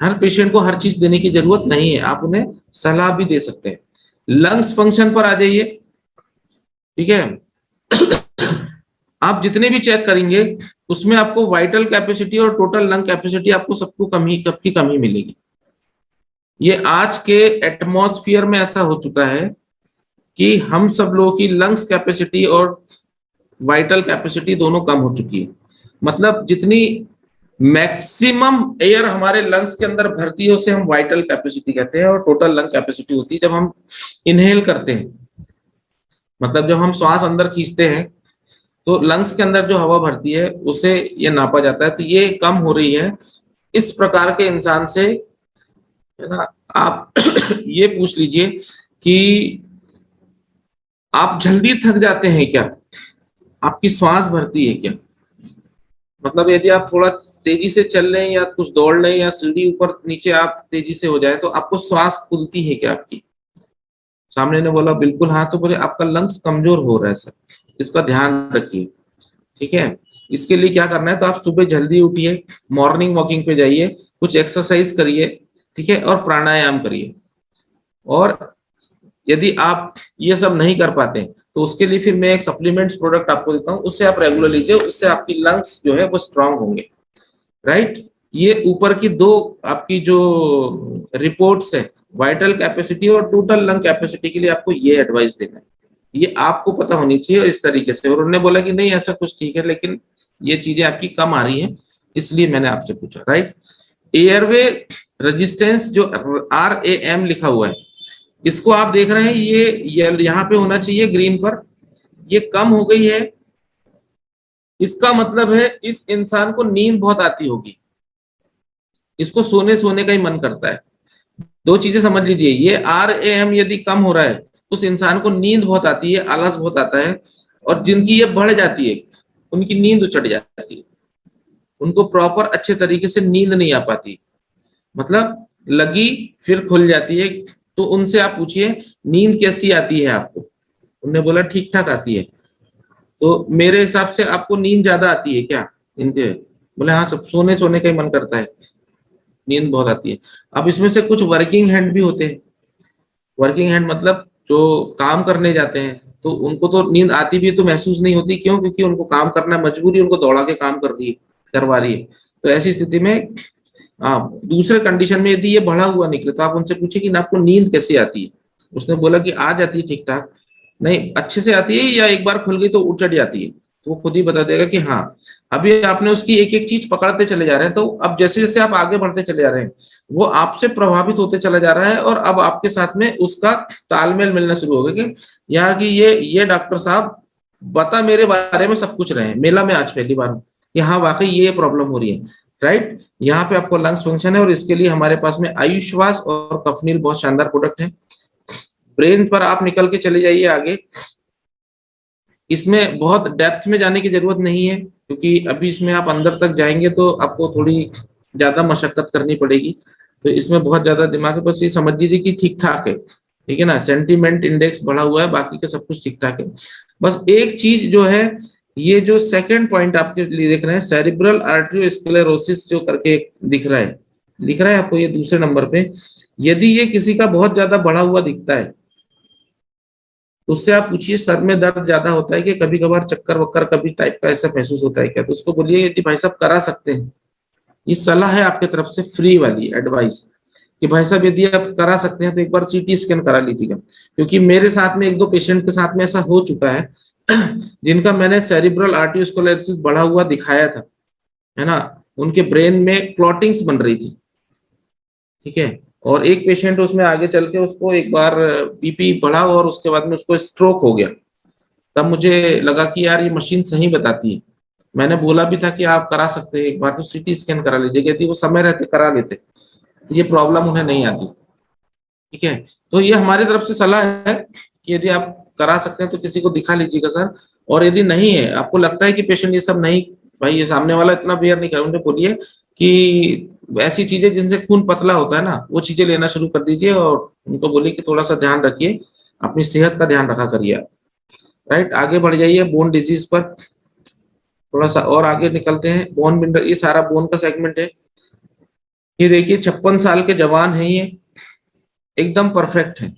हर पेशेंट को हर चीज देने की जरूरत नहीं है, आप उन्हें सलाह भी दे सकते हैं। लंग्स फंक्शन पर आ जाइए। ठीक है, आप जितने भी चेक करेंगे उसमें आपको वाइटल कैपेसिटी और टोटल लंग कैपेसिटी आपको सबको कब की कमी मिलेगी। ये आज के एटमॉस्फेयर में ऐसा हो चुका है कि हम सब लोगों की लंग्स कैपेसिटी और वाइटल कैपेसिटी दोनों कम हो चुकी है, मतलब जितनी मैक्सिमम एयर हमारे लंग्स के अंदर भरती है उसे हम वाइटल कैपेसिटी कहते हैं, और टोटल लंग कैपेसिटी होती है जब हम इनहेल करते हैं, मतलब जब हम श्वास अंदर खींचते हैं तो लंग्स के अंदर जो हवा भरती है उसे ये नापा जाता है, तो ये कम हो रही है। इस प्रकार के इंसान से, है ना, आप ये पूछ लीजिए कि आप जल्दी थक जाते हैं क्या, आपकी श्वास भरती है क्या। मतलब यदि आप थोड़ा तेजी से चल रहे हैं या कुछ दौड़ रहे हैं या सीढ़ी ऊपर नीचे आप तेजी से हो जाए तो आपको श्वास फूलती है क्या आपकी। सामने ने बोला बिल्कुल हाँ, तो बोले आपका लंग्स कमजोर हो रहा है सर, इसका ध्यान रखिए। ठीक है, इसके लिए क्या करना है, तो आप सुबह जल्दी उठिए, मॉर्निंग वॉकिंग पे जाइए, कुछ एक्सरसाइज करिए, ठीक है, और प्राणायाम करिए। और यदि आप ये सब नहीं कर पाते तो उसके लिए फिर मैं एक सप्लीमेंट्स प्रोडक्ट आपको देता हूँ, उससे आप रेगुलर लीजिए, उससे आपकी लंग्स जो है वो स्ट्रांग होंगे। राइट, ये ऊपर की दो आपकी जो रिपोर्ट्स है, वाइटल कैपेसिटी और टोटल लंग कैपेसिटी के लिए आपको ये एडवाइस देना है, ये आपको पता होनी चाहिए इस तरीके से। और उन्होंने बोला कि नहीं ऐसा कुछ ठीक है, लेकिन ये चीजें आपकी कम आ रही हैं, इसलिए मैंने आपसे पूछा। राइट, एयरवे रेजिस्टेंस जो RAM लिखा हुआ है, इसको आप देख रहे हैं, ये यहाँ पे होना चाहिए ग्रीन पर, ये कम हो गई है। इसका मतलब है इस इंसान को नींद बहुत आती होगी, इसको सोने सोने का ही मन करता है। दो चीजें समझ लीजिए, ये RAM यदि कम हो रहा है, उस इंसान को नींद बहुत आती है, आलस बहुत आता है, और जिनकी ये बढ़ जाती है उनकी नींद चढ़ जाती है, उनको प्रॉपर अच्छे तरीके से नींद नहीं आ पाती, मतलब लगी फिर खुल जाती है। तो उनसे आप पूछिए नींद कैसी आती है आपको, उन्होंने बोला ठीक ठाक आती है। तो मेरे हिसाब से आपको नींद ज्यादा आती है क्या इनके, बोले हाँ, सब सोने सोने का ही मन करता है, नींद बहुत आती है। अब इसमें से कुछ वर्किंग हैंड भी होते हैं, वर्किंग हैंड मतलब जो काम करने जाते हैं, तो उनको तो नींद आती भी है तो महसूस नहीं होती, क्यों, क्योंकि उनको काम करना मजबूरी उनको दौड़ा के काम करवा रही है। तो ऐसी स्थिति में दूसरे कंडीशन में यदि ये बढ़ा हुआ निकले तो आप उनसे पूछिए कि आपको नींद कैसी आती है। उसने बोला कि आ जाती है ठीक ठाक, नहीं अच्छे से आती है या एक बार खुल गई तो उठ चढ़ जाती है, तो वो खुद ही बता देगा कि हाँ। अभी आपने उसकी एक एक चीज पकड़ते चले जा रहे हैं, तो अब जैसे जैसे आप आगे बढ़ते चले जा रहे हैं वो आपसे प्रभावित होते चला जा रहा है, और अब आपके साथ में उसका तालमेल मिलना शुरू हो गया कि यार कि ये डॉक्टर साहब बता मेरे बारे में सब कुछ रहे हैं, मेला में आज पहली बार हूँ कि हाँ वाकई ये प्रॉब्लम हो रही है। राइट, यहाँ पे आपको लंग्स फंक्शन है, और इसके लिए हमारे पास में आयुश्वास और कफनील बहुत शानदार प्रोडक्ट है। ब्रेन पर आप निकल के चले जाइए आगे, इसमें बहुत डेप्थ में जाने की जरूरत नहीं है, क्योंकि अभी इसमें आप अंदर तक जाएंगे तो आपको थोड़ी ज्यादा मशक्कत करनी पड़ेगी, तो इसमें बहुत ज्यादा दिमाग है। बस ये समझ लीजिए कि ठीक ठाक है, ठीक है ना, सेंटीमेंट इंडेक्स बढ़ा हुआ है, बाकी का सब कुछ ठीक ठाक है। बस एक चीज जो है, ये जो सेकंड पॉइंट आपके लिए देख रहे हैं, सेरिब्रल आर्टरियोस्क्लेरोसिस जो करके दिख रहा है आपको ये दूसरे नंबर पे, यदि ये किसी का बहुत ज्यादा बढ़ा हुआ दिखता है तो उससे आप पूछिए सर में दर्द ज्यादा होता है कि कभी कभार चक्कर वक्कर कभी टाइप का ऐसा महसूस होता है क्या, तो उसको बोलिए यदि भाई साहब करा सकते हैं, ये सलाह है आपके तरफ से फ्री वाली एडवाइस कि भाई साहब यदि आप करा सकते हैं तो एक बार CT स्कैन करा लीजिएगा। क्योंकि मेरे साथ में एक दो पेशेंट के साथ में ऐसा हो चुका है जिनका मैंने सेरिब्रल आर्टरियोस्क्लेरोसिस बढ़ा हुआ दिखाया था, है ना, उनके ब्रेन में क्लॉटिंग्स बन रही थी, ठीक है, और एक पेशेंट उसमें आगे चल के उसको एक बार BP बढ़ा और उसके बाद में उसको स्ट्रोक हो गया। तब मुझे लगा कि यार ये मशीन सही बताती है, मैंने बोला भी था कि आप करा सकते हैं एक बार तो CT स्कैन करा लीजिए, यदि वो समय रहते करा लेते तो ये प्रॉब्लम उन्हें नहीं आती। ठीक है, तो ये हमारी तरफ से सलाह है कि यदि आप करा सकते हैं तो किसी को दिखा लीजिएगा सर। और यदि नहीं है, आपको लगता है कि पेशेंट ये सब नहीं, भाई ये सामने वाला इतना बियर नहीं कर, उन्हें बोलिए कि ऐसी चीजें जिनसे खून पतला होता है ना वो चीजें लेना शुरू कर दीजिए, और उनको बोलिए कि थोड़ा सा ध्यान रखिए, अपनी सेहत का ध्यान रखा करिए आप। राइट, आगे बढ़ जाइए बोन डिजीज पर, थोड़ा सा और आगे निकलते हैं। बोन मिनरल, ये सारा बोन का सेगमेंट है। ये देखिए 56 साल के जवान हैं, ये एकदम परफेक्ट है,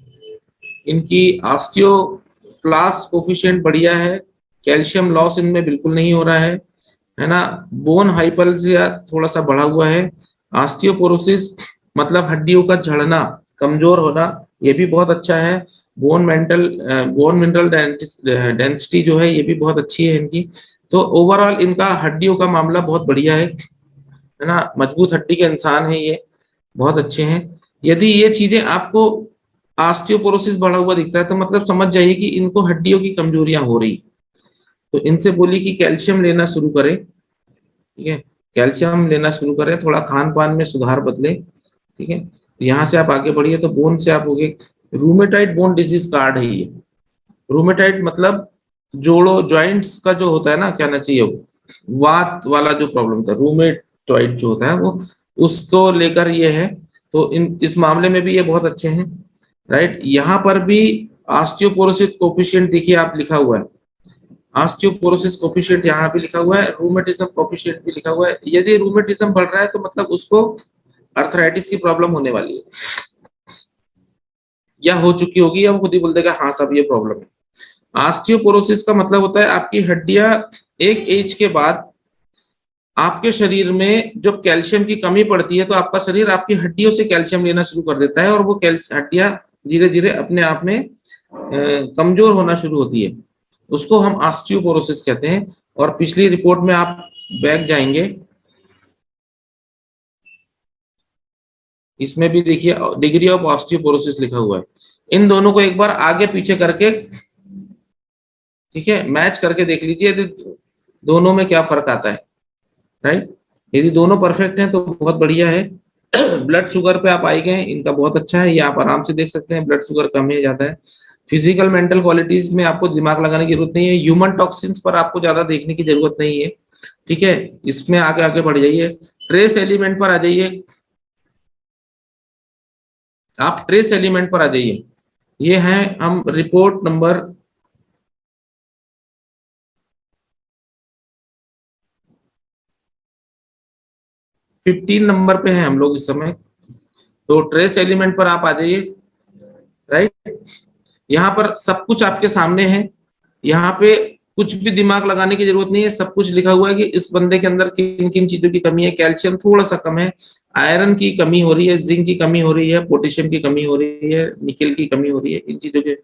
इनकी ऑस्टियोक्लास्ट कोफिशिएंट बढ़िया है, कैल्शियम लॉस इनमें बिल्कुल नहीं हो रहा है ना, बोन हाइपरप्लेजिया थोड़ा सा बढ़ा हुआ है, ऑस्टियोपोरोसिस मतलब हड्डियों का झड़ना, कमजोर होना, ये भी बहुत अच्छा है। बोन मिनरल डेंसिटी जो है ये भी बहुत अच्छी है इनकी। तो ओवरऑल इनका हड्डियों का मामला बहुत बढ़िया है ना, मजबूत हड्डी के इंसान है ये, बहुत अच्छे हैं। यदि ये चीजें आपको ऑस्टियोपोरोसिस बढ़ा हुआ दिखता है तो मतलब समझ जाइए कि इनको हड्डियों की कमजोरियां हो रही। तो इनसे बोलिए कि कैल्शियम लेना शुरू करें, ठीक है, कैल्शियम लेना शुरू करें, थोड़ा खान पान में सुधार बदले, ठीक है। यहाँ से आप आगे बढ़िए तो बोन से आप हो गए, रूमेटाइड बोन डिजीज कार्ड है ये। रूमेटाइड मतलब जोड़ों जॉइंट्स का जो होता है ना, क्या ना चाहिए वो वात वाला जो प्रॉब्लम होता है, रूमेटॉइड जो होता है वो, उसको लेकर ये है। तो इस मामले में भी ये बहुत अच्छे हैं, राइट। यहाँ पर भी ऑस्टियोपोरोसिस कोफिशिएंट देखिए आप लिखा हुआ है, ऑस्टियोपोरोसिस कोफिशिएंट यहाँ पे लिखा हुआ है, रूमेटिज्म कोफिशिएंट भी लिखा हुआ है। यदि रूमेटिज्म बढ़ रहा है तो मतलब उसको अर्थराइटिस की प्रॉब्लम होने वाली है, या हो चुकी होगी, या वो खुद ही बोल देगा हाँ सब ये प्रॉब्लम है। ऑस्टियोपोरोसिस का मतलब होता है आपकी हड्डियां एक एज के बाद आपके शरीर में जब कैल्शियम की कमी पड़ती है तो आपका शरीर आपकी हड्डियों से कैल्शियम लेना शुरू कर देता है, और वो हड्डियां धीरे धीरे अपने आप में कमजोर होना शुरू होती है, उसको हम ऑस्टियोपोरोसिस कहते हैं। और पिछली रिपोर्ट में आप बैक जाएंगे, इसमें भी देखिए डिग्री ऑफ ऑस्टियोपोरोसिस लिखा हुआ है। इन दोनों को एक बार आगे पीछे करके, ठीक है, मैच करके देख लीजिए दोनों में क्या फर्क आता है, राइट। यदि दोनों परफेक्ट हैं तो बहुत बढ़िया है। ब्लड शुगर पे आप आए गए, इनका बहुत अच्छा है, ये आप आराम से देख सकते हैं, ब्लड शुगर कम है ज्यादा है। फिजिकल मेंटल क्वालिटीज में आपको दिमाग लगाने की जरूरत नहीं है। ह्यूमन टॉक्सिन्स पर आपको ज्यादा देखने की जरूरत नहीं है, ठीक है। इसमें आगे आगे बढ़ जाइए, ट्रेस एलिमेंट पर आ जाइए, आप ट्रेस एलिमेंट पर आ जाइए। ये है हम रिपोर्ट नंबर 15 नंबर पे हैं हम लोग इस समय। तो ट्रेस एलिमेंट पर आप आ जाइए, राइट। यहाँ पर सब कुछ आपके सामने है, यहाँ पे कुछ भी दिमाग लगाने की जरूरत नहीं है, सब कुछ लिखा हुआ है कि इस बंदे के अंदर किन किन चीजों की कमी है। कैल्शियम थोड़ा सा कम है, आयरन की कमी हो रही है, जिंक की कमी हो रही है, पोटेशियम की कमी हो रही है, निकेल की कमी हो रही है। इन चीजों के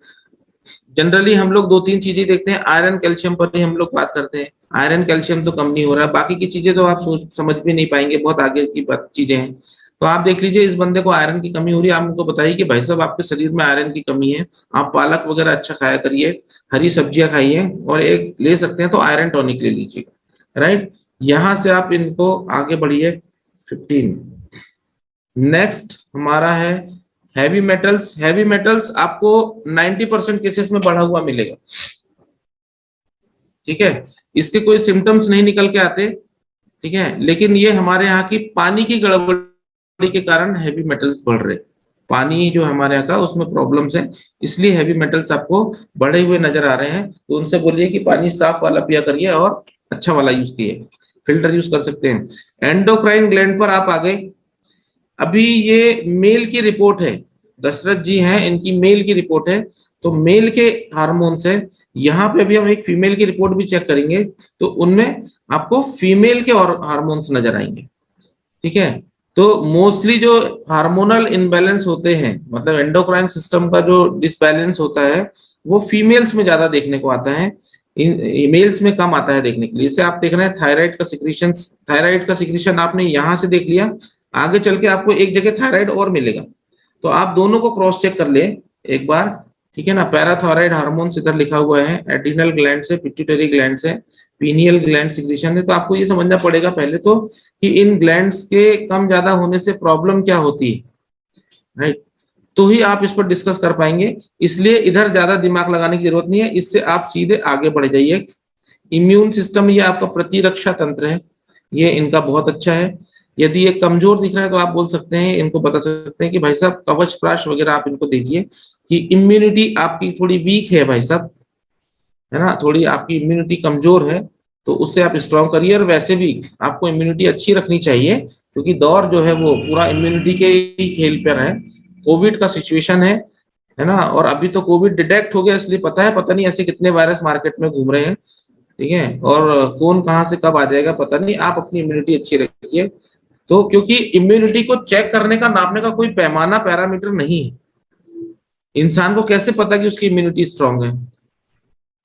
जनरली हम लोग दो तीन चीजें देखते हैं, आयरन कैल्शियम पर ही हम लोग बात करते हैं। आयरन कैल्शियम तो कम नहीं हो रहा है, बाकी की चीजें तो आप सोच समझ भी नहीं पाएंगे, बहुत आगे की चीजें हैं। तो आप देख लीजिए इस बंदे को आयरन की कमी हो रही है, आप उनको बताइए कि भाई साहब आपके शरीर में आयरन की कमी है, आप पालक वगैरह अच्छा खाया करिए, हरी सब्जियां खाइए, और एक ले सकते हैं तो आयरन टॉनिक ले लीजिए, राइट। यहां से आप इनको आगे बढ़िए 15। नेक्स्ट हमारा है हैवी मेटल्स। हैवी मेटल्स आपको 90% केसेस में बढ़ा हुआ मिलेगा, ठीक है। इसके कोई सिम्टम्स नहीं निकल के आते, ठीक है, लेकिन ये हमारे यहाँ की पानी की गड़बड़ी के कारण हैवी मेटल्स बढ़ रहे। पानी जो हमारे यहाँ का उसमें प्रॉब्लम्स है, इसलिए हैवी मेटल्स आपको बढ़े हुए नजर आ रहे हैं। तो उनसे बोलिए कि पानी साफ वाला पिया करिए और अच्छा वाला यूज कीजिए, फिल्टर यूज कर सकते हैं। एंडोक्राइन ग्लैंड पर आप आ गए। अभी ये मेल की रिपोर्ट है, दशरथ जी हैं, इनकी मेल की रिपोर्ट है, तो मेल के हार्मोन्स है। यहाँ पे अभी हम एक फीमेल की रिपोर्ट भी चेक करेंगे, तो उनमें आपको फीमेल के और हार्मोन्स नजर आएंगे, ठीक है। तो मोस्टली जो हार्मोनल इनबैलेंस होते हैं, मतलब एंडोक्राइन सिस्टम का जो डिसबैलेंस होता है, वो फीमेल्स में ज्यादा देखने को आता है, मेल्स में कम आता है देखने के लिए। इसे आप देख रहे हैं थायराइड का सिक्रीशन, थायराइड का सिक्रीशन आपने यहाँ से देख लिया, आगे चल के आपको एक जगह थायराइड और मिलेगा, तो आप दोनों को क्रॉस चेक कर ले एक बार, ठीक है ना। पैराथायराइड हार्मोन इधर लिखा हुआ है, एड्रिनल ग्लैंड से, पिट्यूटरी ग्लैंड से, पीनियल ग्लैंड सिक्रीशन है। तो आपको ये समझना पड़ेगा पहले तो कि इन ग्लैंड्स के कम ज्यादा होने से प्रॉब्लम क्या होती है, राइट, तो ही आप इस पर डिस्कस कर पाएंगे। इसलिए इधर ज्यादा दिमाग लगाने की जरूरत नहीं है, इससे आप सीधे आगे बढ़ जाइए। इम्यून सिस्टम, ये आपका प्रतिरक्षा तंत्र है, ये इनका बहुत अच्छा है। यदि ये कमजोर दिख रहा है तो आप बोल सकते हैं, इनको बता सकते हैं कि भाई साहब कवच प्राश वगैरह आप इनको दीजिए कि इम्यूनिटी आपकी थोड़ी वीक है भाई साहब, है ना, थोड़ी आपकी इम्यूनिटी कमजोर है, तो उससे आप स्ट्रॉन्ग करिए। और वैसे भी आपको इम्यूनिटी अच्छी रखनी चाहिए, क्योंकि दौर जो है वो पूरा इम्यूनिटी के ही खेल पर है। कोविड का सिचुएशन है ना, और अभी तो कोविड डिटेक्ट हो गया, इसलिए पता है, पता नहीं ऐसे कितने वायरस मार्केट में घूम रहे हैं, ठीक है, और कौन कहाँ से कब आ जाएगा पता नहीं। आप अपनी इम्यूनिटी अच्छी रखिए। तो क्योंकि इम्यूनिटी को चेक करने का, नापने का कोई पैमाना, पैरामीटर नहीं है, इंसान को कैसे पता कि उसकी इम्यूनिटी स्ट्रांग है।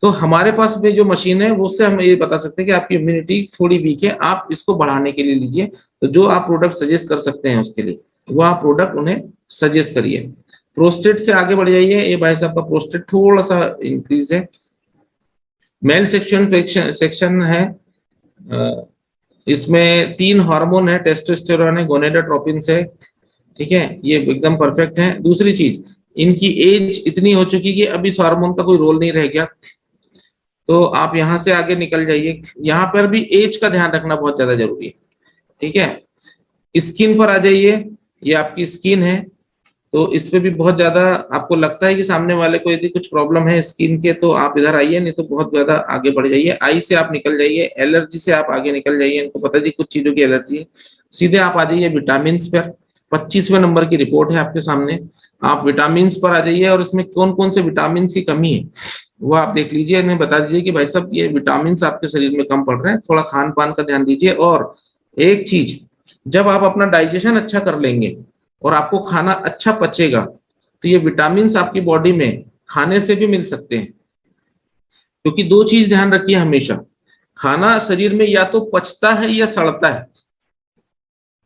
तो हमारे पास में जो मशीन है वो, उससे हम ये बता सकते हैं कि आपकी इम्यूनिटी थोड़ी वीक है, आप इसको बढ़ाने के लिए लीजिए। तो जो आप प्रोडक्ट सजेस्ट कर सकते हैं उसके लिए वो आप प्रोडक्ट उन्हें सजेस्ट करिए। प्रोस्टेट से आगे बढ़ जाइए। ये भाई साहब का प्रोस्टेट थोड़ा सा इंक्रीज है, मेल सेक्शन है, इसमें 3 हार्मोन है, टेस्टोस्टेरोन है, गोनेडोट्रोपिन है, ठीक है, ये एकदम परफेक्ट है। दूसरी चीज, इनकी एज इतनी हो चुकी कि अब इस हार्मोन का कोई रोल नहीं रह गया, तो आप यहां से आगे निकल जाइए। यहाँ पर भी एज का ध्यान रखना बहुत ज्यादा जरूरी है, ठीक है। स्किन पर आ जाइए, ये आपकी स्किन है, तो इस पे भी बहुत ज्यादा आपको लगता है कि सामने वाले को यदि कुछ प्रॉब्लम है स्किन के, तो आप इधर आइए, नहीं तो बहुत ज्यादा आगे बढ़ जाइए। आई से आप निकल जाइए, एलर्जी से आप आगे निकल जाइए, इनको पता जी कुछ चीजों की एलर्जी है। सीधे आप आ जाइए विटामिन पर, 25वें नंबर की रिपोर्ट है आपके सामने, आप विटामिन पर आ जाइए और इसमें कौन कौन से विटामिन की कमी है वो आप देख लीजिए, इन्हें बता दीजिए कि भाई साहब ये विटामिन आपके शरीर में कम पड़ रहे हैं, थोड़ा खान पान का ध्यान दीजिए। और एक चीज, जब आप अपना डाइजेशन अच्छा कर लेंगे और आपको खाना अच्छा पचेगा, तो ये विटामिन आपकी बॉडी में खाने से भी मिल सकते हैं। क्योंकि 2 चीज ध्यान रखिए हमेशा, खाना शरीर में या तो पचता है या सड़ता है।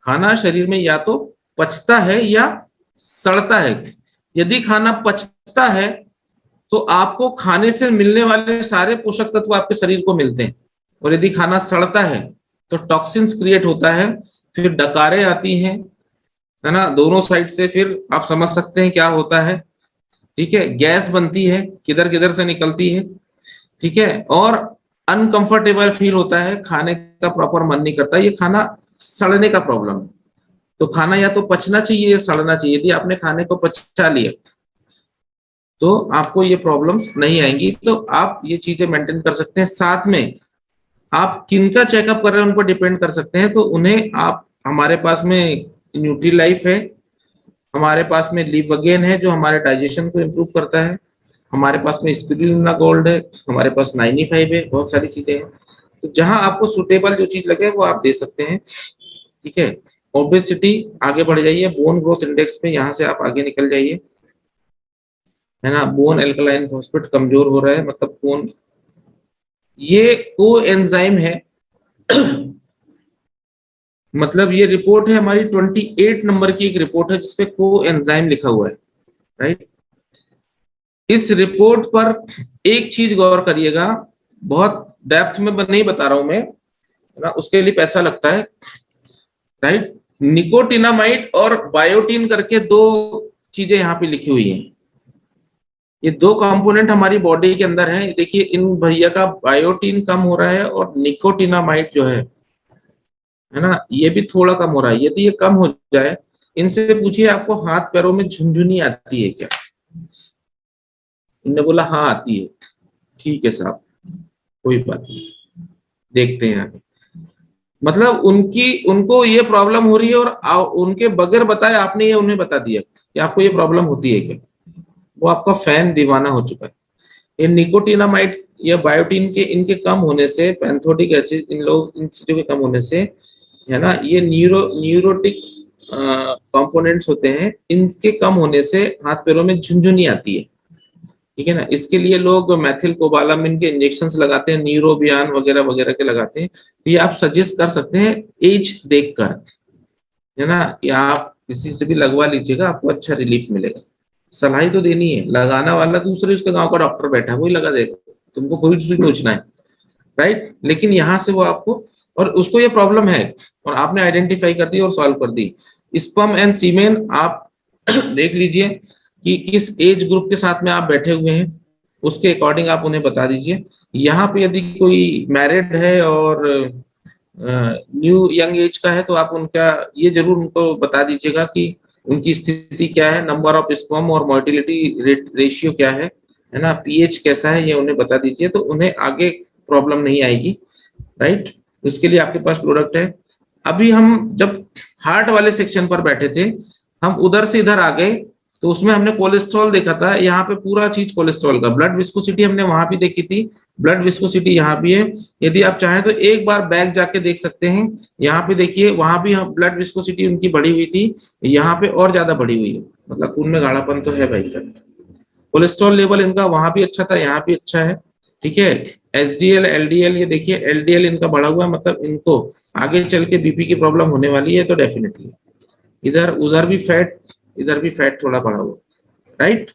खाना शरीर में या तो पचता है या सड़ता है। यदि खाना पचता है तो आपको खाने से मिलने वाले सारे पोषक तत्व आपके शरीर को मिलते हैं, और यदि खाना सड़ता है तो टॉक्सिन्स क्रिएट होता है, फिर डकारें आती हैं, है ना, दोनों साइड से, फिर आप समझ सकते हैं क्या होता है, ठीक है। गैस बनती है, किधर किधर से निकलती है, ठीक है, और अनकंफर्टेबल फील होता है, खाने का प्रॉपर मन नहीं करता, ये खाना सड़ने का प्रॉब्लम है। तो खाना या तो पचना चाहिए या सड़ना चाहिए। यदि आपने खाने को पचा लिया तो आपको ये प्रॉब्लम्स नहीं आएंगी। तो आप ये चीजें मेंटेन कर सकते हैं। साथ में आप किनका चेकअप कर रहे हैं उन पर डिपेंड कर सकते हैं, तो उन्हें आप, हमारे पास में न्यूट्री लाइफ है, हमारे पास में लिवअगेन है जो हमारे डाइजेशन को इम्प्रूव करता है, हमारे पास में स्पिरुलिना गोल्ड है, हमारे पास 95 है, बहुत सारी चीजें हैं। तो जहां आपको सुटेबल जो चीज लगे वो आप दे सकते हैं, ठीक है। ओबेसिटी, आगे बढ़ जाइए, बोन ग्रोथ इंडेक्स पे यहाँ से आप आगे निकल जाइए, है ना। बोन एल्कलाइन फॉस्फेट कमजोर हो रहा है, मतलब बोन, ये को एंजाइम है मतलब ये रिपोर्ट है हमारी 28 नंबर की एक रिपोर्ट है जिसपे को एंजाइम लिखा हुआ है, राइट। इस रिपोर्ट पर एक चीज गौर करिएगा, बहुत डेप्थ में नहीं बता रहा हूं मैं, है ना, उसके लिए पैसा लगता है, राइट। निकोटिनामाइड और बायोटीन करके 2 चीजें यहाँ पे लिखी हुई हैं। ये 2 कंपोनेंट हमारी बॉडी के अंदर है। देखिए इन भैया का बायोटीन कम हो रहा है और निकोटिनामाइड जो है ना, ये भी थोड़ा कम हो रहा है। यदि ये कम हो जाए, इनसे पूछिए आपको हाथ पैरों में झुनझुनी आती है क्या? इन्होंने बोला हाँ आती है। ठीक है साहब, कोई बात नहीं, देखते हैं आगे। मतलब उनको ये प्रॉब्लम हो रही है और उनके बगैर बताए आपने ये उन्हें बता दिया कि आपको ये प्रॉब्लम होती है क्या। वो आपका फैन दीवाना हो चुका है। ये निकोटिनामाइड या बायोटीन के इनके कम होने से, पैंथोटिक एसिड, इन चीजों के कम होने से, है ना, ये न्यूरोटिक कंपोनेंट्स होते हैं, इनके कम होने से हाथ पैरों में झुनझुनी आती है, ठीक है ना। इसके लिए लोग मैथिल कोबालामिन के इंजेक्शंस लगाते हैं, न्यूरोबियान वगैरह वगैरह के लगाते हैं। तो ये आप सजेस्ट कर सकते हैं एज देखकर, है ना, या आप किसी से भी लगवा लीजिएगा, आपको अच्छा रिलीफ मिलेगा। सलाह तो देनी है, लगाना वाला दूसरे उसके गांव का डॉक्टर बैठा है, वही लगा देगा, तुमको कोई सोचना है, राइट। लेकिन यहाँ से वो आपको, और उसको ये प्रॉब्लम है और आपने आइडेंटिफाई कर दी और सॉल्व कर दी। स्पर्म एंड सीमेन आप देख लीजिए कि किस एज ग्रुप के साथ में आप बैठे हुए हैं, उसके अकॉर्डिंग आप उन्हें बता दीजिए। यहाँ पे यदि कोई मैरिड है और न्यू यंग एज का है, तो आप उनका ये जरूर उनको बता दीजिएगा कि उनकी स्थिति क्या है, नंबर ऑफ स्पर्म और मोर्टिलिटी रेशियो क्या है ना, पीएच कैसा है, ये उन्हें बता दीजिए, तो उन्हें आगे प्रॉब्लम नहीं आएगी, राइट। उसके लिए आपके पास प्रोडक्ट है। अभी हम जब हार्ट वाले सेक्शन पर बैठे थे, हम उधर से इधर आ गए, तो उसमें हमने कोलेस्ट्रॉल देखा था। यहाँ पे पूरा चीज कोलेस्ट्रॉल का, ब्लड विस्कोसिटी हमने वहां भी देखी थी, ब्लड विस्कोसिटी यहाँ भी है। यदि आप चाहें तो एक बार बैक जाके देख सकते हैं, यहाँ पे देखिए, वहां भी ब्लड विस्कोसिटी उनकी बढ़ी हुई थी, यहाँ पे और ज्यादा बढ़ी हुई है, मतलब खून में गाढ़ापन तो है भाई। कोलेस्ट्रॉल लेवल इनका वहां भी अच्छा था, यहाँ भी अच्छा है, ठीक है। एचडीएल, एलडीएल, ये देखिए एलडीएल इनका बढ़ा हुआ है, मतलब इनको आगे चल के बीपी की प्रॉब्लम होने वाली है, तो डेफिनेटली इधर उधर भी फैट, इधर भी फैट थोड़ा बढ़ा हुआ, राइट।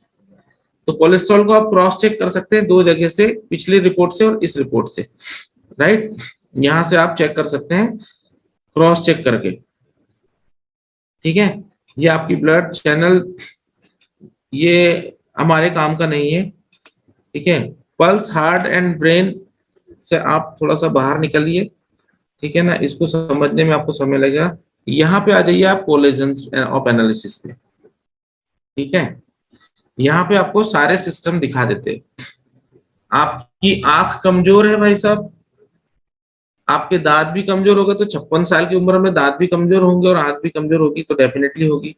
तो कोलेस्ट्रॉल को आप क्रॉस चेक कर सकते हैं दो जगह से, पिछली रिपोर्ट से और इस रिपोर्ट से, राइट। यहां से आप चेक कर सकते हैं क्रॉस चेक करके, ठीक है। ये आपकी ब्लड चैनल, ये हमारे काम का नहीं है, ठीक है। पल्स, हार्ट एंड ब्रेन से आप थोड़ा सा बाहर निकलिए, ठीक है ना, इसको समझने में आपको समय लगेगा। यहाँ पे आ जाइए आप कोलेजन ऑफ एनालिसिस पे, ठीक है। यहाँ पे आपको सारे सिस्टम दिखा देते हैं। आपकी आंख कमजोर है भाई साहब, आपके दांत भी कमजोर हो गए तो 56 साल की उम्र में दांत भी कमजोर होंगे और आंख भी कमजोर होगी, तो डेफिनेटली होगी,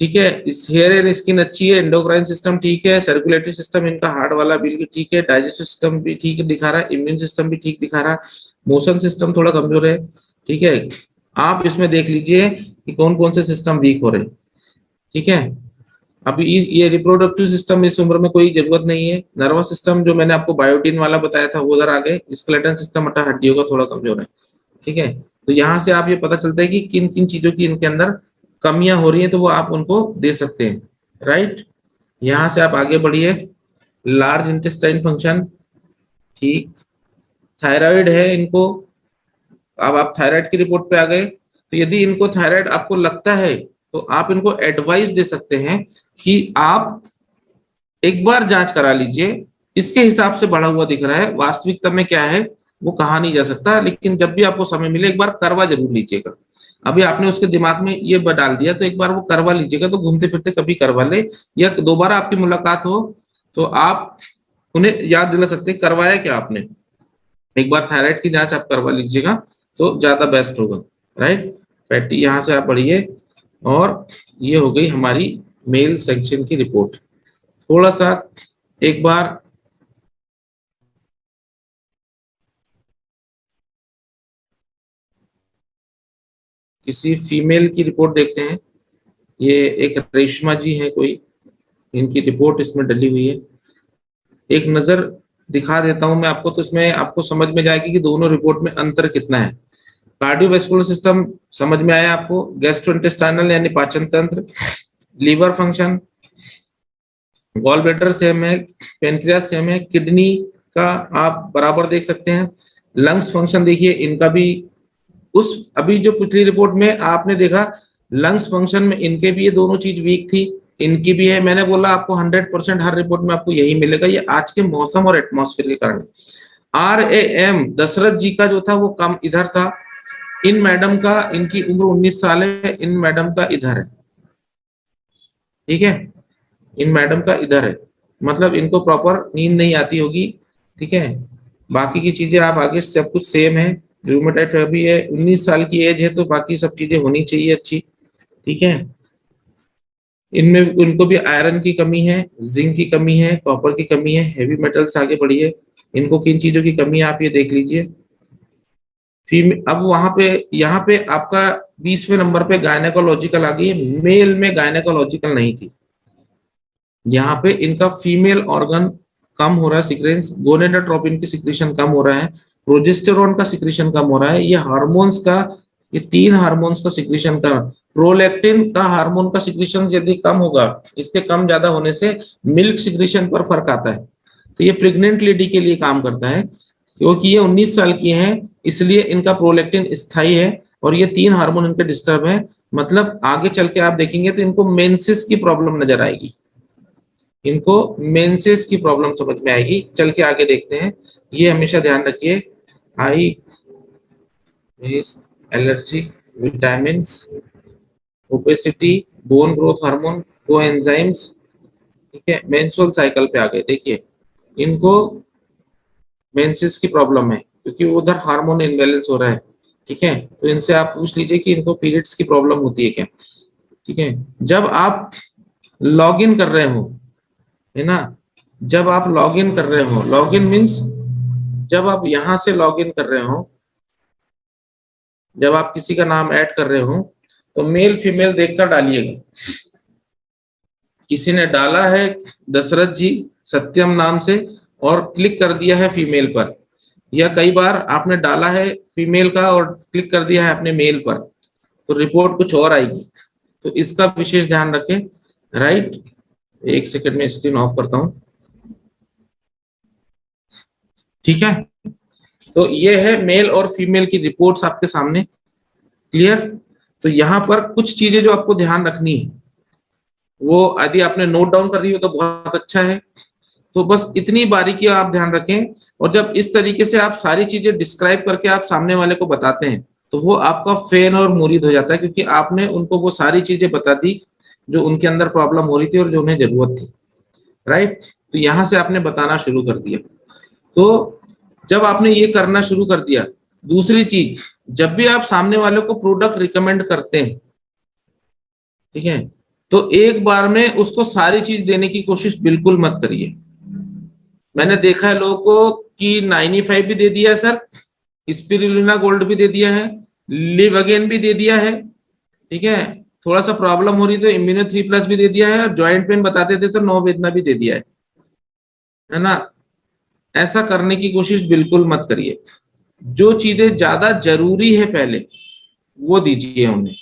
ठीक है। इस हेयर एंड स्किन अच्छी है, एंडोक्राइन सिस्टम ठीक है, सर्कुलेटरी सिस्टम इनका हार्ट वाला बिल्कुल ठीक है, डाइजेस्टिव सिस्टम भी ठीक दिखा रहा है, इम्यून सिस्टम भी ठीक दिखा रहा है, मोशन सिस्टम थोड़ा कमजोर है, ठीक है। आप इसमें देख लीजिए कि कौन कौन से सिस्टम वीक हो रहे हैं, ठीक है। अभी ये रिप्रोडक्टिव सिस्टम इस उम्र में कोई जरूरत नहीं है। नर्वस सिस्टम जो मैंने आपको बायोटिन वाला बताया था वो उधर आ गए। स्केलेटन सिस्टम अट्टा हड्डियों का थोड़ा कमजोर है, ठीक है। तो यहाँ से आप ये पता चलता है कि किन किन चीजों की इनके अंदर कमियां हो रही हैं, तो वो आप उनको दे सकते हैं, राइट। यहाँ से आप आगे बढ़िए, लार्ज इंटेस्टाइन फंक्शन ठीक, थायराइड है इनको। अब आप थायराइड की रिपोर्ट पे आ गए, तो यदि इनको थायराइड आपको लगता है तो आप इनको एडवाइस दे सकते हैं कि आप एक बार जांच करा लीजिए, इसके हिसाब से बढ़ा हुआ दिख रहा है, वास्तविकता में क्या है वो कहा नहीं जा सकता, लेकिन जब भी आपको समय मिले एक बार करवा जरूर लीजिएगा। अभी आपने उसके दिमाग में ये डाल दिया तो एक बार वो करवा लीजिएगा, तो घूमते फिरते कभी करवा ले, या दोबारा आपकी मुलाकात हो तो आप उन्हें याद दिला सकते हैं करवाया क्या आपने। एक बार थायराइड की जांच आप करवा लीजिएगा तो ज्यादा बेस्ट होगा, राइट। फैटी, यहाँ से आप बढ़िए, और ये हो गई हमारी मेल सेक्शन की रिपोर्ट। थोड़ा सा एक बार किसी फीमेल की रिपोर्ट देखते हैं। ये एक रेशमा जी है कोई, इनकी रिपोर्ट इसमें डली हुई है। एक नजर दिखा देता हूं मैं आपको, तो इसमें आपको समझ में जाएगी कि दोनों रिपोर्ट में अंतर कितना है। कार्डियोवैस्कुलर सिस्टम समझ में आया आपको, गैस्ट्रोइंटेस्टाइनल यानी पाचन तंत्र, liver function, gall bladder same है, पेनक्रियास सेम है, किडनी का आप बराबर देख सकते हैं। लंग्स फंक्शन देखिए इनका भी, उस अभी जो पिछली रिपोर्ट में आपने देखा लंग्स फंक्शन में इनके भी ये दोनों चीज वीक थी, इनकी भी है। मैंने बोला आपको 100% हर रिपोर्ट में आपको यही मिलेगा, ये आज के मौसम और एटमॉस्फेयर के कारण। RAM दशरथ जी का जो था वो कम इधर था, इन मैडम का, इनकी उम्र 19 साल है, इन मैडम का इधर है, ठीक है। इन मैडम का इधर है, मतलब इनको प्रॉपर नींद नहीं आती होगी, ठीक है। बाकी की चीजें आप आगे सब कुछ सेम है, रूमेटाइड भी है, 19 साल की एज है, तो बाकी सब चीजें होनी चाहिए अच्छी, ठीक है। इनमें उनको भी आयरन की कमी है, जिंक की कमी है, कॉपर की कमी है, हेवी मेटल्स आगे बढ़िए। इनको किन चीजों की कमी है आप ये देख लीजिए। अब वहां पे, यहाँ पे आपका 20वें नंबर पे गायनेकोलॉजिकल आ गई है, मेल में गायनेकोलॉजिकल नहीं थी। यहाँ पे इनका फीमेल ऑर्गन कम हो रहा है, सिक्रेंस, गोनेडोट्रोपिन की सिक्रीशन कम हो रहा है, प्रोजेस्टेरोन का सिक्रीशन कम हो रहा है। ये हार्मोन्स का, ये 3 हार्मोन्स का सिक्रीशन का, प्रोलैक्टिन का हार्मोन का सिक्रीशन यदि कम होगा, इसके कम ज्यादा होने से मिल्क सिक्रीशन पर फर्क आता है। तो ये प्रेग्नेंट लेडी के लिए काम करता है, क्योंकि ये 19 साल की हैं, इसलिए इनका प्रोलैक्टिन स्थायी है, और ये 3 हार्मोन इनके डिस्टर्ब है। मतलब आगे चल के आप देखेंगे तो इनको मेंसेस की प्रॉब्लम नजर आएगी, इनको मेंसेस की प्रॉब्लम समझ में आएगी। चल के आगे देखते हैं, ये हमेशा ध्यान रखिए। High allergy, vitamin, obesity, bone growth hormone, coenzymes, ठीक है। मेंस्ट्रुअल साइकिल पे आ गए, देखिए इनको मेंसेस की प्रॉब्लम है क्योंकि उधर हार्मोन इनबैलेंस हो रहा है, ठीक है। तो इनसे आप पूछ लीजिए कि इनको पीरियड्स की प्रॉब्लम होती है क्या, ठीक है। जब आप लॉग इन कर रहे हो, है ना, जब आप लॉग इन कर रहे हो, लॉग इन मीन्स जब आप यहां से लॉग इन कर रहे हो, जब आप किसी का नाम ऐड कर रहे हो तो मेल फीमेल देखकर डालिएगा। किसी ने डाला है दशरथ जी सत्यम नाम से और क्लिक कर दिया है फीमेल पर, या कई बार आपने डाला है फीमेल का और क्लिक कर दिया है अपने मेल पर, तो रिपोर्ट कुछ और आएगी। तो इसका विशेष ध्यान रखें, राइट। एक सेकंड में स्क्रीन ऑफ करता हूं। ठीक है, तो ये है मेल और फीमेल की रिपोर्ट्स आपके सामने। क्लियर? तो यहां पर कुछ चीजें जो आपको ध्यान रखनी है, वो यदि आपने नोट डाउन कर रही हो तो बहुत अच्छा है। तो बस इतनी बारीकी आप ध्यान रखें, और जब इस तरीके से आप सारी चीजें डिस्क्राइब करके आप सामने वाले को बताते हैं तो वो आपका फैन और मुरीद हो जाता है, क्योंकि आपने उनको वो सारी चीजें बता दी जो उनके अंदर प्रॉब्लम हो रही थी और जो उन्हें जरूरत थी। राइट? तो यहां से आपने बताना शुरू कर दिया। तो जब आपने ये करना शुरू कर दिया, दूसरी चीज, जब भी आप सामने वाले को प्रोडक्ट रिकमेंड करते हैं, ठीक है, तो एक बार में उसको सारी चीज देने की कोशिश बिल्कुल मत करिए। मैंने देखा है लोगों को कि 95 भी दे दिया है सर, स्पिरुलिना गोल्ड भी दे दिया है, लिव अगेन भी दे दिया है, ठीक है, थोड़ा सा प्रॉब्लम हो रही तो इम्यूनो 3+ भी दे दिया है, और ज्वाइंट पेन बताते थे तो नववेदना भी दे दिया है ना। ऐसा करने की कोशिश बिल्कुल मत करिए। जो चीजें ज्यादा जरूरी है पहले वो दीजिए उन्हें,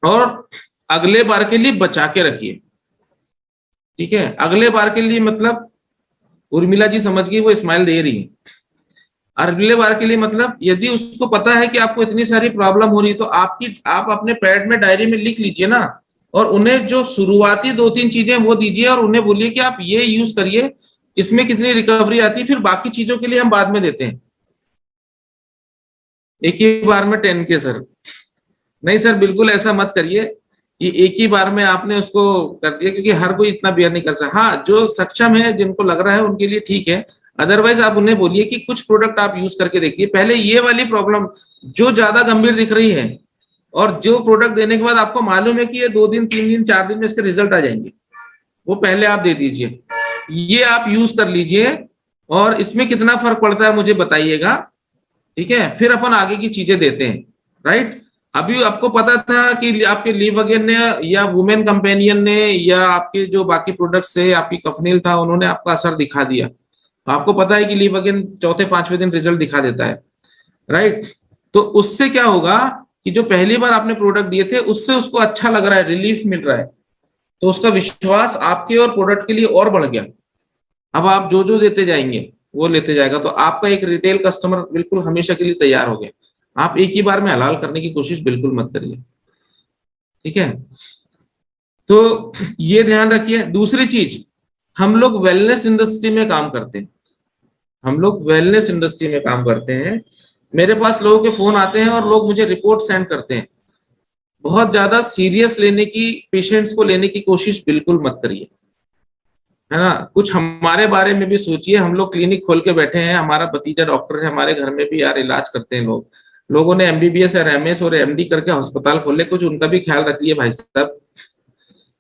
और अगले बार के लिए बचा के रखिए। ठीक है, अगले बार के लिए मतलब उर्मिला जी समझ गई, वो स्माइल दे रही है। अगले बार के लिए मतलब यदि उसको पता है कि आपको इतनी सारी प्रॉब्लम हो रही है तो आप अपने पैड में डायरी में लिख लीजिए ना, और उन्हें जो शुरुआती 2-3 चीजें वो दीजिए, और उन्हें बोलिए कि आप ये यूज करिए, इसमें कितनी रिकवरी आती है, फिर बाकी चीजों के लिए हम बाद में देते हैं। एक ही बार में 10K सर? नहीं सर, बिल्कुल ऐसा मत करिए कि एक ही बार में आपने उसको कर दिया, क्योंकि हर कोई इतना बेयर नहीं कर सकता। हाँ, जो सक्षम है, जिनको लग रहा है, उनके लिए ठीक है। अदरवाइज आप उन्हें बोलिए कि कुछ प्रोडक्ट आप यूज करके देखिए, पहले ये वाली प्रॉब्लम जो ज्यादा गंभीर दिख रही है, और जो प्रोडक्ट देने के बाद आपको मालूम है कि ये 2 दिन 3 दिन 4 दिन में इसके रिजल्ट आ जाएंगे, वो पहले आप दे दीजिए, ये आप यूज कर लीजिए, और इसमें कितना फर्क पड़ता है मुझे बताइएगा। ठीक है, फिर अपन आगे की चीजें देते हैं। राइट? अभी आपको पता था कि आपके लीव अगेन ने या वुमेन कंपेनियन ने या आपके जो बाकी प्रोडक्ट्स है, आपकी कफनील था, उन्होंने आपका असर दिखा दिया। तो आपको पता है कि लीव अगेन चौथे 5वें दिन रिजल्ट दिखा देता है। राइट? तो उससे क्या होगा कि जो पहली बार आपने प्रोडक्ट दिए थे उससे उसको अच्छा लग रहा है, रिलीफ मिल रहा है, तो उसका विश्वास आपके और प्रोडक्ट के लिए और बढ़ गया। अब आप जो जो देते जाएंगे वो लेते जाएगा, तो आपका एक रिटेल कस्टमर बिल्कुल हमेशा के लिए तैयार हो गया। आप एक ही बार में हलाल करने की कोशिश बिल्कुल मत करिए। ठीक है, तो ये ध्यान रखिए। दूसरी चीज, हम लोग वेलनेस इंडस्ट्री में काम करते हैं, हम लोग वेलनेस इंडस्ट्री में काम करते हैं। मेरे पास लोगों के फोन आते हैं और लोग मुझे रिपोर्ट सेंड करते हैं। बहुत ज्यादा सीरियस लेने की, पेशेंट्स को लेने की कोशिश बिल्कुल मत करिए, है ना। कुछ हमारे बारे में भी सोचिए। हम लोग क्लिनिक खोल के बैठे हैं, हमारा भतीजा डॉक्टर है, हमारे घर में भी यार इलाज करते हैं लोग। लोगों ने MBBS और MS और MD करके अस्पताल खोले, कुछ उनका भी ख्याल रखिए भाई साहब।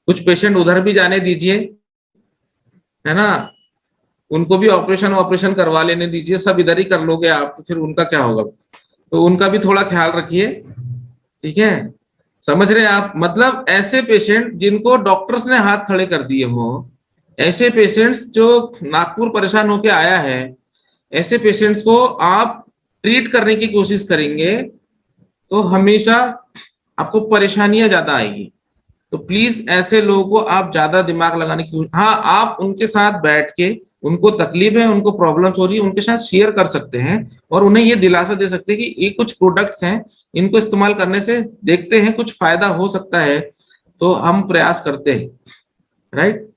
कुछ पेशेंट उधर भी जाने दीजिए, है ना, उनको भी ऑपरेशन करवा लेने दीजिए। सब इधर ही कर लोगे आप तो फिर उनका क्या होगा? तो उनका भी थोड़ा ख्याल रखिए। ठीक है, समझ रहे हैं आप? मतलब ऐसे पेशेंट जिनको डॉक्टर्स ने हाथ खड़े कर दिए हो, ऐसे पेशेंट्स जो नागपुर परेशान होके आया है, ऐसे पेशेंट्स को आप ट्रीट करने की कोशिश करेंगे तो हमेशा आपको परेशानियां ज्यादा आएगी। तो प्लीज ऐसे लोगों को आप ज्यादा दिमाग लगाने की, हाँ, आप उनके साथ बैठ के, उनको तकलीफ है, उनको प्रॉब्लम्स हो रही है, उनके साथ शेयर कर सकते हैं, और उन्हें ये दिलासा दे सकते हैं कि ये कुछ प्रोडक्ट्स हैं, इनको इस्तेमाल करने से देखते हैं कुछ फायदा हो सकता है, तो हम प्रयास करते हैं। राइट?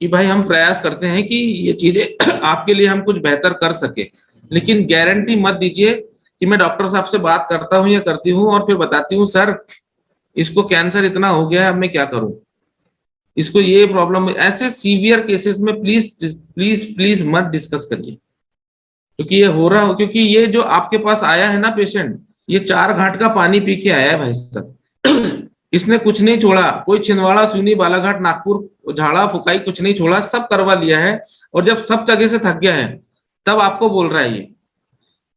कि भाई हम प्रयास करते हैं कि ये चीजें आपके लिए हम कुछ बेहतर कर सके। लेकिन गारंटी मत दीजिए कि मैं डॉक्टर साहब से बात करता हूँ या करती हूँ और फिर बताती हूँ सर इसको कैंसर इतना हो गया है, अब मैं क्या करूं, इसको ये प्रॉब्लम। ऐसे सीवियर केसेस में प्लीज प्लीज प्लीज मत डिस्कस करिए, क्योंकि ये हो रहा हो, क्योंकि ये जो आपके पास आया है ना पेशेंट, ये 4 घाट का पानी पी के आया है भाई साहब। इसने कुछ नहीं छोड़ा, कोई छिंदवाड़ा, सूनी, बालाघाट, नागपुर, झाड़ा फुकाई कुछ नहीं छोड़ा, सब करवा लिया है। और जब सब जगह से थक गया है तब आपको बोल रहा है ये।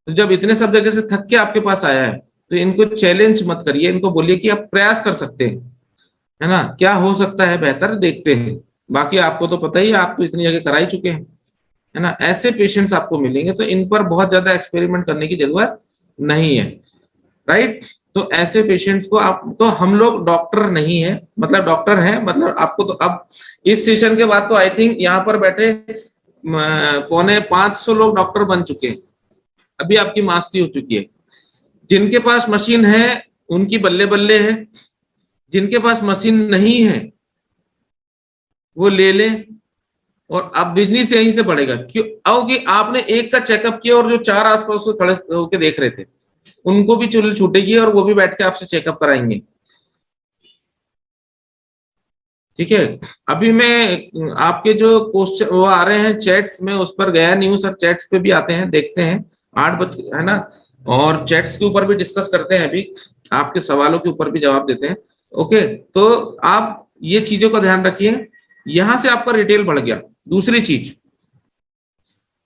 तो जब इतने सब जगह से थक के आपके पास आया है तो इनको चैलेंज मत करिए, इनको बोलिए कि आप प्रयास कर सकते हैं, है ना, क्या हो सकता है बेहतर, देखते हैं। बाकी आपको तो पता ही है, आप तो इतनी जगह करा ही चुके हैं, है ना। ऐसे पेशेंट्स आपको मिलेंगे तो इन पर बहुत ज्यादा एक्सपेरिमेंट करने की जरूरत नहीं है। राइट? तो ऐसे पेशेंट्स को आप, तो हम लोग डॉक्टर नहीं है, मतलब डॉक्टर हैं, मतलब आपको तो अब इस सेशन के बाद तो आई थिंक यहाँ पर बैठे पौने 500 लोग डॉक्टर बन चुके हैं, अभी आपकी मास्टरी हो चुकी है। जिनके पास मशीन है उनकी बल्ले बल्ले है, जिनके पास मशीन नहीं है वो ले लें, और अब बिजनेस यहीं से बढ़ेगा। क्यों? क्योंकि आपने एक का चेकअप किया और जो 4 आसपास को खड़े होकर देख रहे थे उनको भी चुल छूटेगी और वो भी बैठ के आपसे चेकअप कराएंगे। ठीक है, अभी मैं आपके जो क्वेश्चन वो आ रहे हैं चैट्स में, उस पर गया नहीं हूं सर, चैट्स पे भी आते हैं, देखते हैं 8 बजे है ना, और चैट्स के ऊपर भी डिस्कस करते हैं, अभी आपके सवालों के ऊपर भी जवाब देते हैं। ओके, तो आप ये चीजों का ध्यान रखिए, यहां से आपका रिटेल बढ़ गया। दूसरी चीज,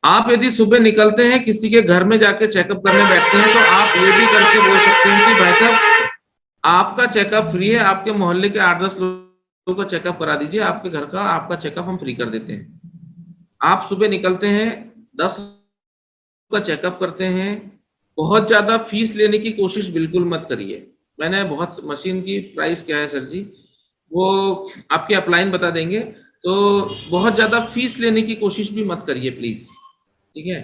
आप यदि सुबह निकलते हैं किसी के घर में जाके चेकअप करने बैठते हैं तो आप ये भी करके बोल सकते हैं कि भाई साहब आपका चेकअप फ्री है, आपके मोहल्ले के 8-10 लोगों का चेकअप करा दीजिए, आपके घर का आपका चेकअप हम फ्री कर देते हैं। आप सुबह निकलते हैं 10 का चेकअप करते हैं, बहुत ज्यादा फीस लेने की कोशिश बिल्कुल मत करिए। मैंने बहुत, मशीन की प्राइस क्या है सर जी, वो आपके अपलाइन बता देंगे, तो बहुत ज्यादा फीस लेने की कोशिश भी मत करिए प्लीज। ठीक है,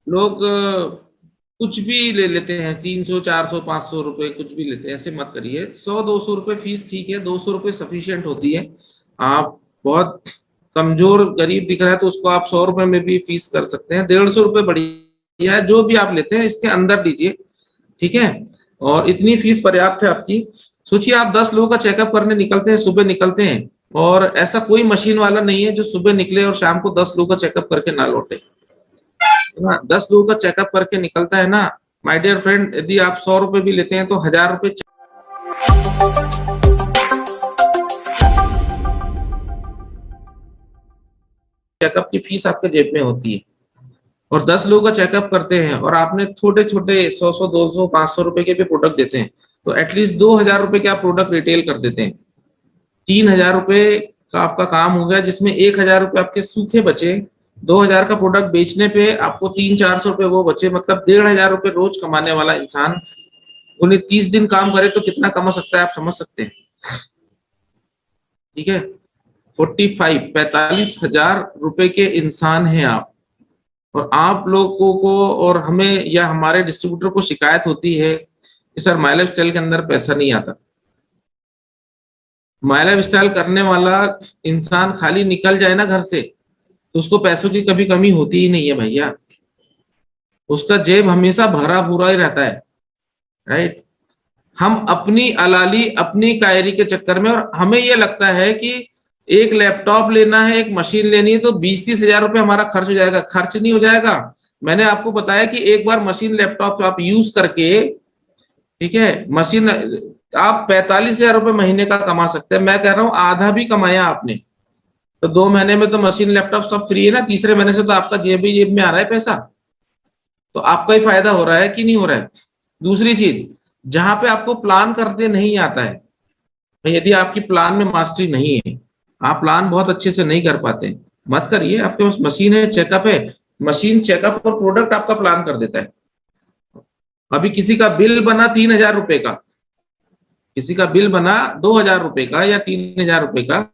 लोग कुछ भी ले लेते हैं, 300 400 500 रुपए कुछ भी लेते हैं, ऐसे मत करिए। 100-200 रुपए फीस ठीक है, 200 रुपए सफिशियंट होती है। आप बहुत कमजोर गरीब दिख रहा है तो उसको आप 100 रुपए में भी फीस कर सकते हैं, 150 रुपए बढ़िया है, जो भी आप लेते हैं इसके अंदर दीजिए। ठीक है, और इतनी फीस पर्याप्त है आपकी। सोचिए आप 10 लोगों का चेकअप करने निकलते हैं, सुबह निकलते हैं, और ऐसा कोई मशीन वाला नहीं है जो सुबह निकले और शाम को 10 लोगों का चेकअप करके ना लौटे ना। 10 लोगों का चेकअप करके निकलता है ना माय डियर फ्रेंड, यदि आप 100 रुपए भी लेते हैं तो 1000 रुपए चेकअप की फीस आपके जेब में होती है। और 10 लोगों का चेकअप करते हैं और आपने छोटे छोटे 100 200 500 रुपए के भी प्रोडक्ट देते हैं, तो एटलीस्ट 2000 रुपए के आप प्रोडक्ट रिटेल कर देते हैं। 3000 रुपए का आपका काम हो गया, जिसमें 1000 रुपए आपके सूखे बचे। 2000 का प्रोडक्ट बेचने पे आपको 300-400 रुपए वो बचे, मतलब 1500 रुपए रोज कमाने वाला इंसान उन्हें 30 दिन काम करे तो कितना कमा सकता है आप समझ सकते हैं। ठीक है, 45,000 रुपए के इंसान हैं आप, और आप लोगों को और हमें या हमारे डिस्ट्रीब्यूटर को शिकायत होती है कि सर माय लाइफ स्टाइल के अंदर पैसा नहीं आता। माय लाइफ स्टाइल करने वाला इंसान खाली निकल जाए ना घर से तो उसको पैसों की कभी कमी होती ही नहीं है भैया, उसका जेब हमेशा भरा पूरा ही रहता है। राइट, हम अपनी अलाली अपनी कायरी के चक्कर में, और हमें ये लगता है कि एक लैपटॉप लेना है, एक मशीन लेनी है तो 20-30 हजार रुपए हमारा खर्च हो जाएगा। खर्च नहीं हो जाएगा। मैंने आपको बताया कि एक बार मशीन लैपटॉप आप यूज करके, ठीक है, मशीन आप 45,000 रुपए महीने का कमा सकते हैं। मैं कह रहा हूं आधा भी कमाया आपने तो 2 महीने में तो मशीन लैपटॉप सब फ्री है ना, तीसरे महीने से तो आपका जेब में आ रहा है पैसा, तो आपका ही फायदा हो रहा है कि नहीं हो रहा है। दूसरी चीज, जहां पे आपको प्लान करते नहीं आता है, यदि आपकी प्लान में मास्टरी नहीं है, आप प्लान बहुत अच्छे से नहीं कर पाते, मत करिए। आपके पास मशीन है, चेकअप है, मशीन चेकअप और प्रोडक्ट आपका प्लान कर देता है। अभी किसी का बिल बना 3000 रुपए का, किसी का बिल बना 2000 रुपए का या 3000 रुपए का,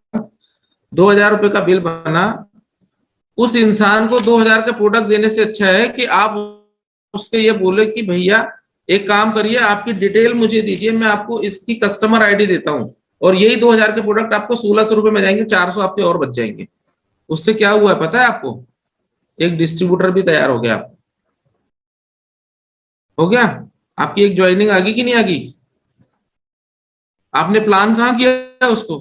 2000 रुपए का बिल बना, उस इंसान को 2000 का प्रोडक्ट देने से अच्छा है कि आप उससे ये बोले कि भैया एक काम करिए, आपकी डिटेल मुझे दीजिए, मैं आपको इसकी कस्टमर आईडी देता हूं, और यही 2000 के प्रोडक्ट आपको 1600 रुपए में जाएंगे, 400 आपके और बच जाएंगे। उससे क्या हुआ है पता है आपको, एक डिस्ट्रीब्यूटर भी तैयार हो गया। हो गया, आपकी एक ज्वाइनिंग आ गई कि नहीं आ गई। आपने प्लान कहाँ किया उसको,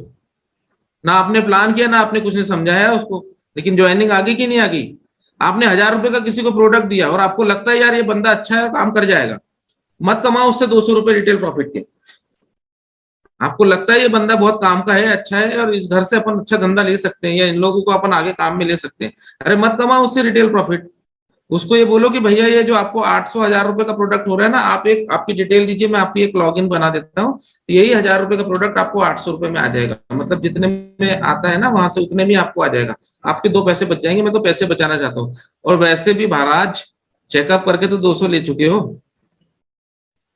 ना आपने प्लान किया ना आपने कुछ नहीं समझाया उसको, लेकिन ज्वाइनिंग आ गई कि नहीं आ गई। आपने 1000 रुपए का किसी को प्रोडक्ट दिया और आपको लगता है यार ये बंदा अच्छा है, काम कर जाएगा, मत कमाओ उससे 200 रुपए रिटेल प्रॉफिट के। आपको लगता है ये बंदा बहुत काम का है, अच्छा है, और इस घर से अपन अच्छा धंधा ले सकते हैं या इन लोगों को अपन आगे काम में ले सकते हैं, अरे मत कमाओ उससे रिटेल प्रॉफिट। उसको ये बोलो कि भैया ये जो आपको 800-1000 रुपए का प्रोडक्ट हो रहा है ना, आप एक आपकी डिटेल दीजिए, मैं आपकी एक लॉगिन बना देता हूँ, यही 1000 रुपए का प्रोडक्ट आपको 800 रुपए में आ जाएगा, मतलब जितने में आता है ना वहां से उतने में आपको आ जाएगा, आपके 2 पैसे बच जाएंगे। मैं तो पैसे बचाना चाहता हूँ, और वैसे भी महाराज चेकअप करके तो 200 ले चुके हो,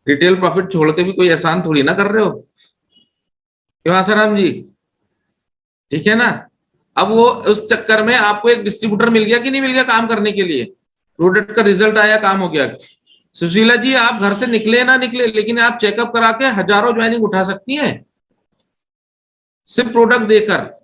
रिटेल प्रॉफिट छोड़ के भी कोई एहसान थोड़ी ना कर रहे हो, क्यों आसाराम जी? ठीक है ना। अब वो उस चक्कर में आपको एक डिस्ट्रीब्यूटर मिल गया कि नहीं मिल गया काम करने के लिए, प्रोडक्ट का रिजल्ट आया, काम हो गया। सुशीला जी आप घर से निकले ना निकले, लेकिन आप चेकअप करा के हजारों ज्वाइनिंग उठा सकती हैं सिर्फ प्रोडक्ट देकर।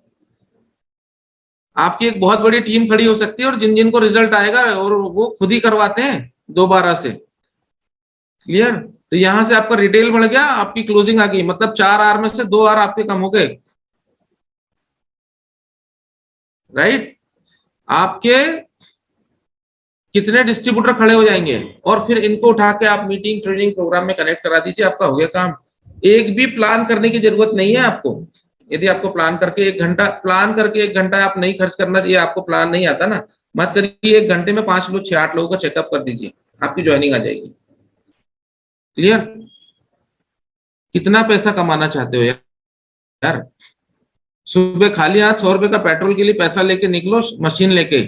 आपकी एक बहुत बड़ी टीम खड़ी हो सकती है, और जिन जिन को रिजल्ट आएगा और वो खुद ही करवाते हैं दोबारा से। क्लियर? तो यहां से आपका रिटेल बढ़ गया, आपकी क्लोजिंग आ गई, मतलब 4 आर में से 2 आर आपके कम हो गए, राइट? आपके कितने डिस्ट्रीब्यूटर खड़े हो जाएंगे, और फिर इनको उठा के आप मीटिंग ट्रेनिंग प्रोग्राम में कनेक्ट करा दीजिए, आपका हो गया काम। एक भी प्लान करने की जरूरत नहीं है आपको। यदि आपको प्लान करके 1 घंटा आप नहीं खर्च करना, ये आपको प्लान नहीं आता ना, मत करिए। 1 घंटे में 5 लोग 6-8 लोगों का चेकअप कर दीजिए, आपकी ज्वाइनिंग आ जाएगी। क्लियर? कितना पैसा कमाना चाहते हो यार? सुबह खाली हाथ 100 रुपए का पेट्रोल के लिए पैसा लेके निकलो मशीन लेके,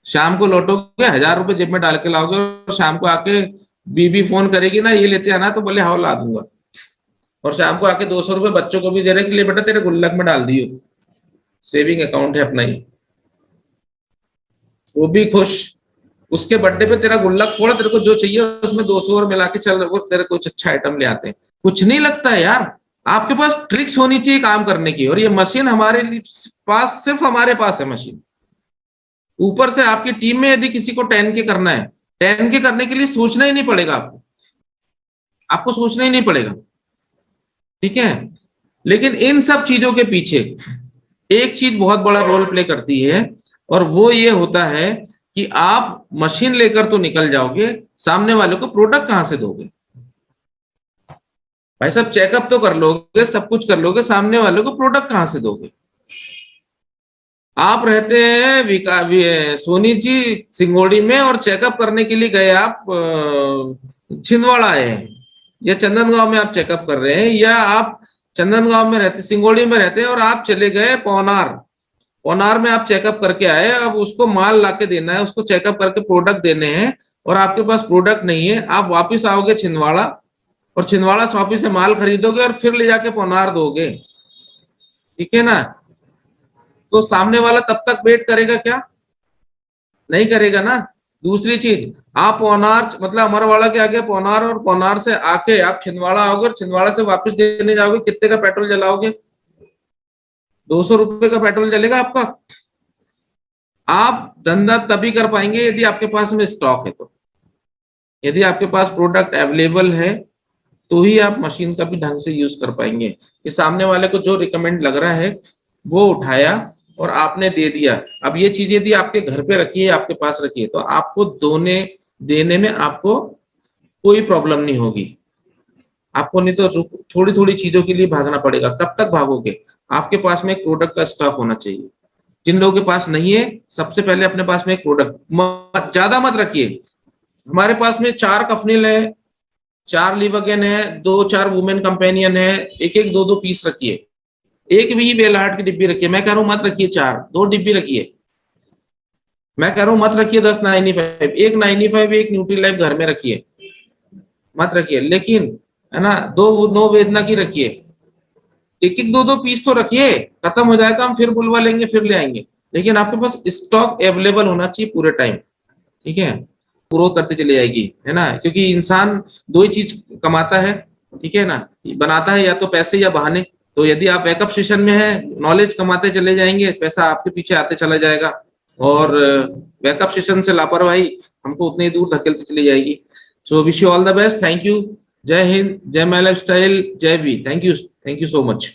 शाम को लौटोगे 1000 रुपए जेब में डाल के लाओगे, और शाम को आके बीबी फोन करेगी ना, ये लेते आना, तो बोले हाँ ला दूंगा। और शाम को आके 200 रुपए बच्चों को भी दे रहे के लिए, बेटा तेरे गुल्लक में डाल दियो, सेविंग अकाउंट है अपना ही, वो भी खुश। उसके बर्थडे पे तेरा गुल्लक फोड़, तेरे को जो चाहिए उसमें 200 और मिला के चल, वो तेरे कुछ अच्छा आइटम ले आते हैं। कुछ नहीं लगता है यार, आपके पास ट्रिक्स होनी चाहिए काम करने की, और ये मशीन हमारे पास, सिर्फ हमारे पास है मशीन। ऊपर से आपकी टीम में यदि किसी को 10K करना है, 10K करने के लिए सोचना ही नहीं पड़ेगा आपको सोचना ही नहीं पड़ेगा, ठीक है? लेकिन इन सब चीजों के पीछे एक चीज बहुत बड़ा रोल प्ले करती है, और वो ये होता है कि आप मशीन लेकर तो निकल जाओगे, सामने वाले को प्रोडक्ट कहां से दोगे? भाई साहब चेकअप तो कर लोगे, सब कुछ कर लोगे, सामने वाले को प्रोडक्ट कहां से दोगे? आप रहते हैं सोनी जी सिंगोड़ी में, और चेकअप करने के लिए गए आप छिंदवाड़ा आए हैं, या चंदनगांव में आप चेकअप कर रहे हैं, या आप चंदनगांव में रहते, सिंगोड़ी में रहते हैं, और आप चले गए पौनार में आप चेकअप करके आए। अब उसको माल लाके देना है, उसको चेकअप करके प्रोडक्ट देने हैं, और आपके पास प्रोडक्ट नहीं है। आप वापिस आओगे छिंदवाड़ा, और छिंदवाड़ा शॉपी से माल खरीदोगे और फिर ले जाके पौनार दोगे, ठीक है ना? तो सामने वाला तब तक वेट करेगा क्या? नहीं करेगा ना। दूसरी चीज, आप पौनार मतलब अमरवाड़ा के आगे पौनार, और पौनार से आके आप छिंदवाड़ा आओगे, और छिंदवाड़ा से वापस देने जाओगे, कितने का पेट्रोल जलाओगे? 200 रुपए का पेट्रोल जलेगा आपका। आप धंधा तभी कर पाएंगे यदि आपके पास में स्टॉक है, तो यदि आपके पास प्रोडक्ट अवेलेबल है तो ही आप मशीन का भी ढंग से यूज कर पाएंगे। कि सामने वाले को जो रिकमेंड लग रहा है वो उठाया और आपने दे दिया। अब ये चीज यदि आपके घर पे रखी है, आपके पास रखी है, तो आपको देने में आपको कोई प्रॉब्लम नहीं होगी। आपको नहीं तो थोड़ी थोड़ी चीजों के लिए भागना पड़ेगा। कब तक भागोगे? आपके पास में एक प्रोडक्ट का स्टॉक होना चाहिए। जिन लोगों के पास नहीं है, सबसे पहले अपने पास में एक प्रोडक्ट, ज्यादा मत रखिए। हमारे पास में 4 कफनिल है, 4 लिवगेन है, 2-4 वुमेन कंपेनियन है, एक 2-2 पीस रखिए। एक भी बेलहाट की डिब्बी रखिए। मैं कह रहा हूं मत रखिए 4, 2 डिब्बी रखिए। मैं कह रहा हूं मत रखिए 10 95, एक 95, एक न्यूट्री लाइफ घर में रखिए, मत रखिए। लेकिन है ना, 2 नो वेदना की रखिए। एक 2-2 पीस तो रखिए, खत्म हो जाएगा हम फिर बुलवा लेंगे, फिर ले आएंगे। लेकिन आपके पास स्टॉक अवेलेबल होना चाहिए पूरे टाइम, ठीक है? ग्रोथ करते चली जाएगी, है ना? क्योंकि इंसान 2 ही चीज कमाता है, ठीक है ना? बनाता है या तो पैसे या बहाने। तो यदि आप बैकअप सेशन में है, नॉलेज कमाते चले जाएंगे, पैसा आपके पीछे आते चला जाएगा, और बैकअप सेशन से लापरवाही हमको उतनी दूर धकेलती चली जाएगी। So wish you all the best. Thank you. जय हिंद, जय माय लाइफस्टाइल, जय वी। Thank you so much.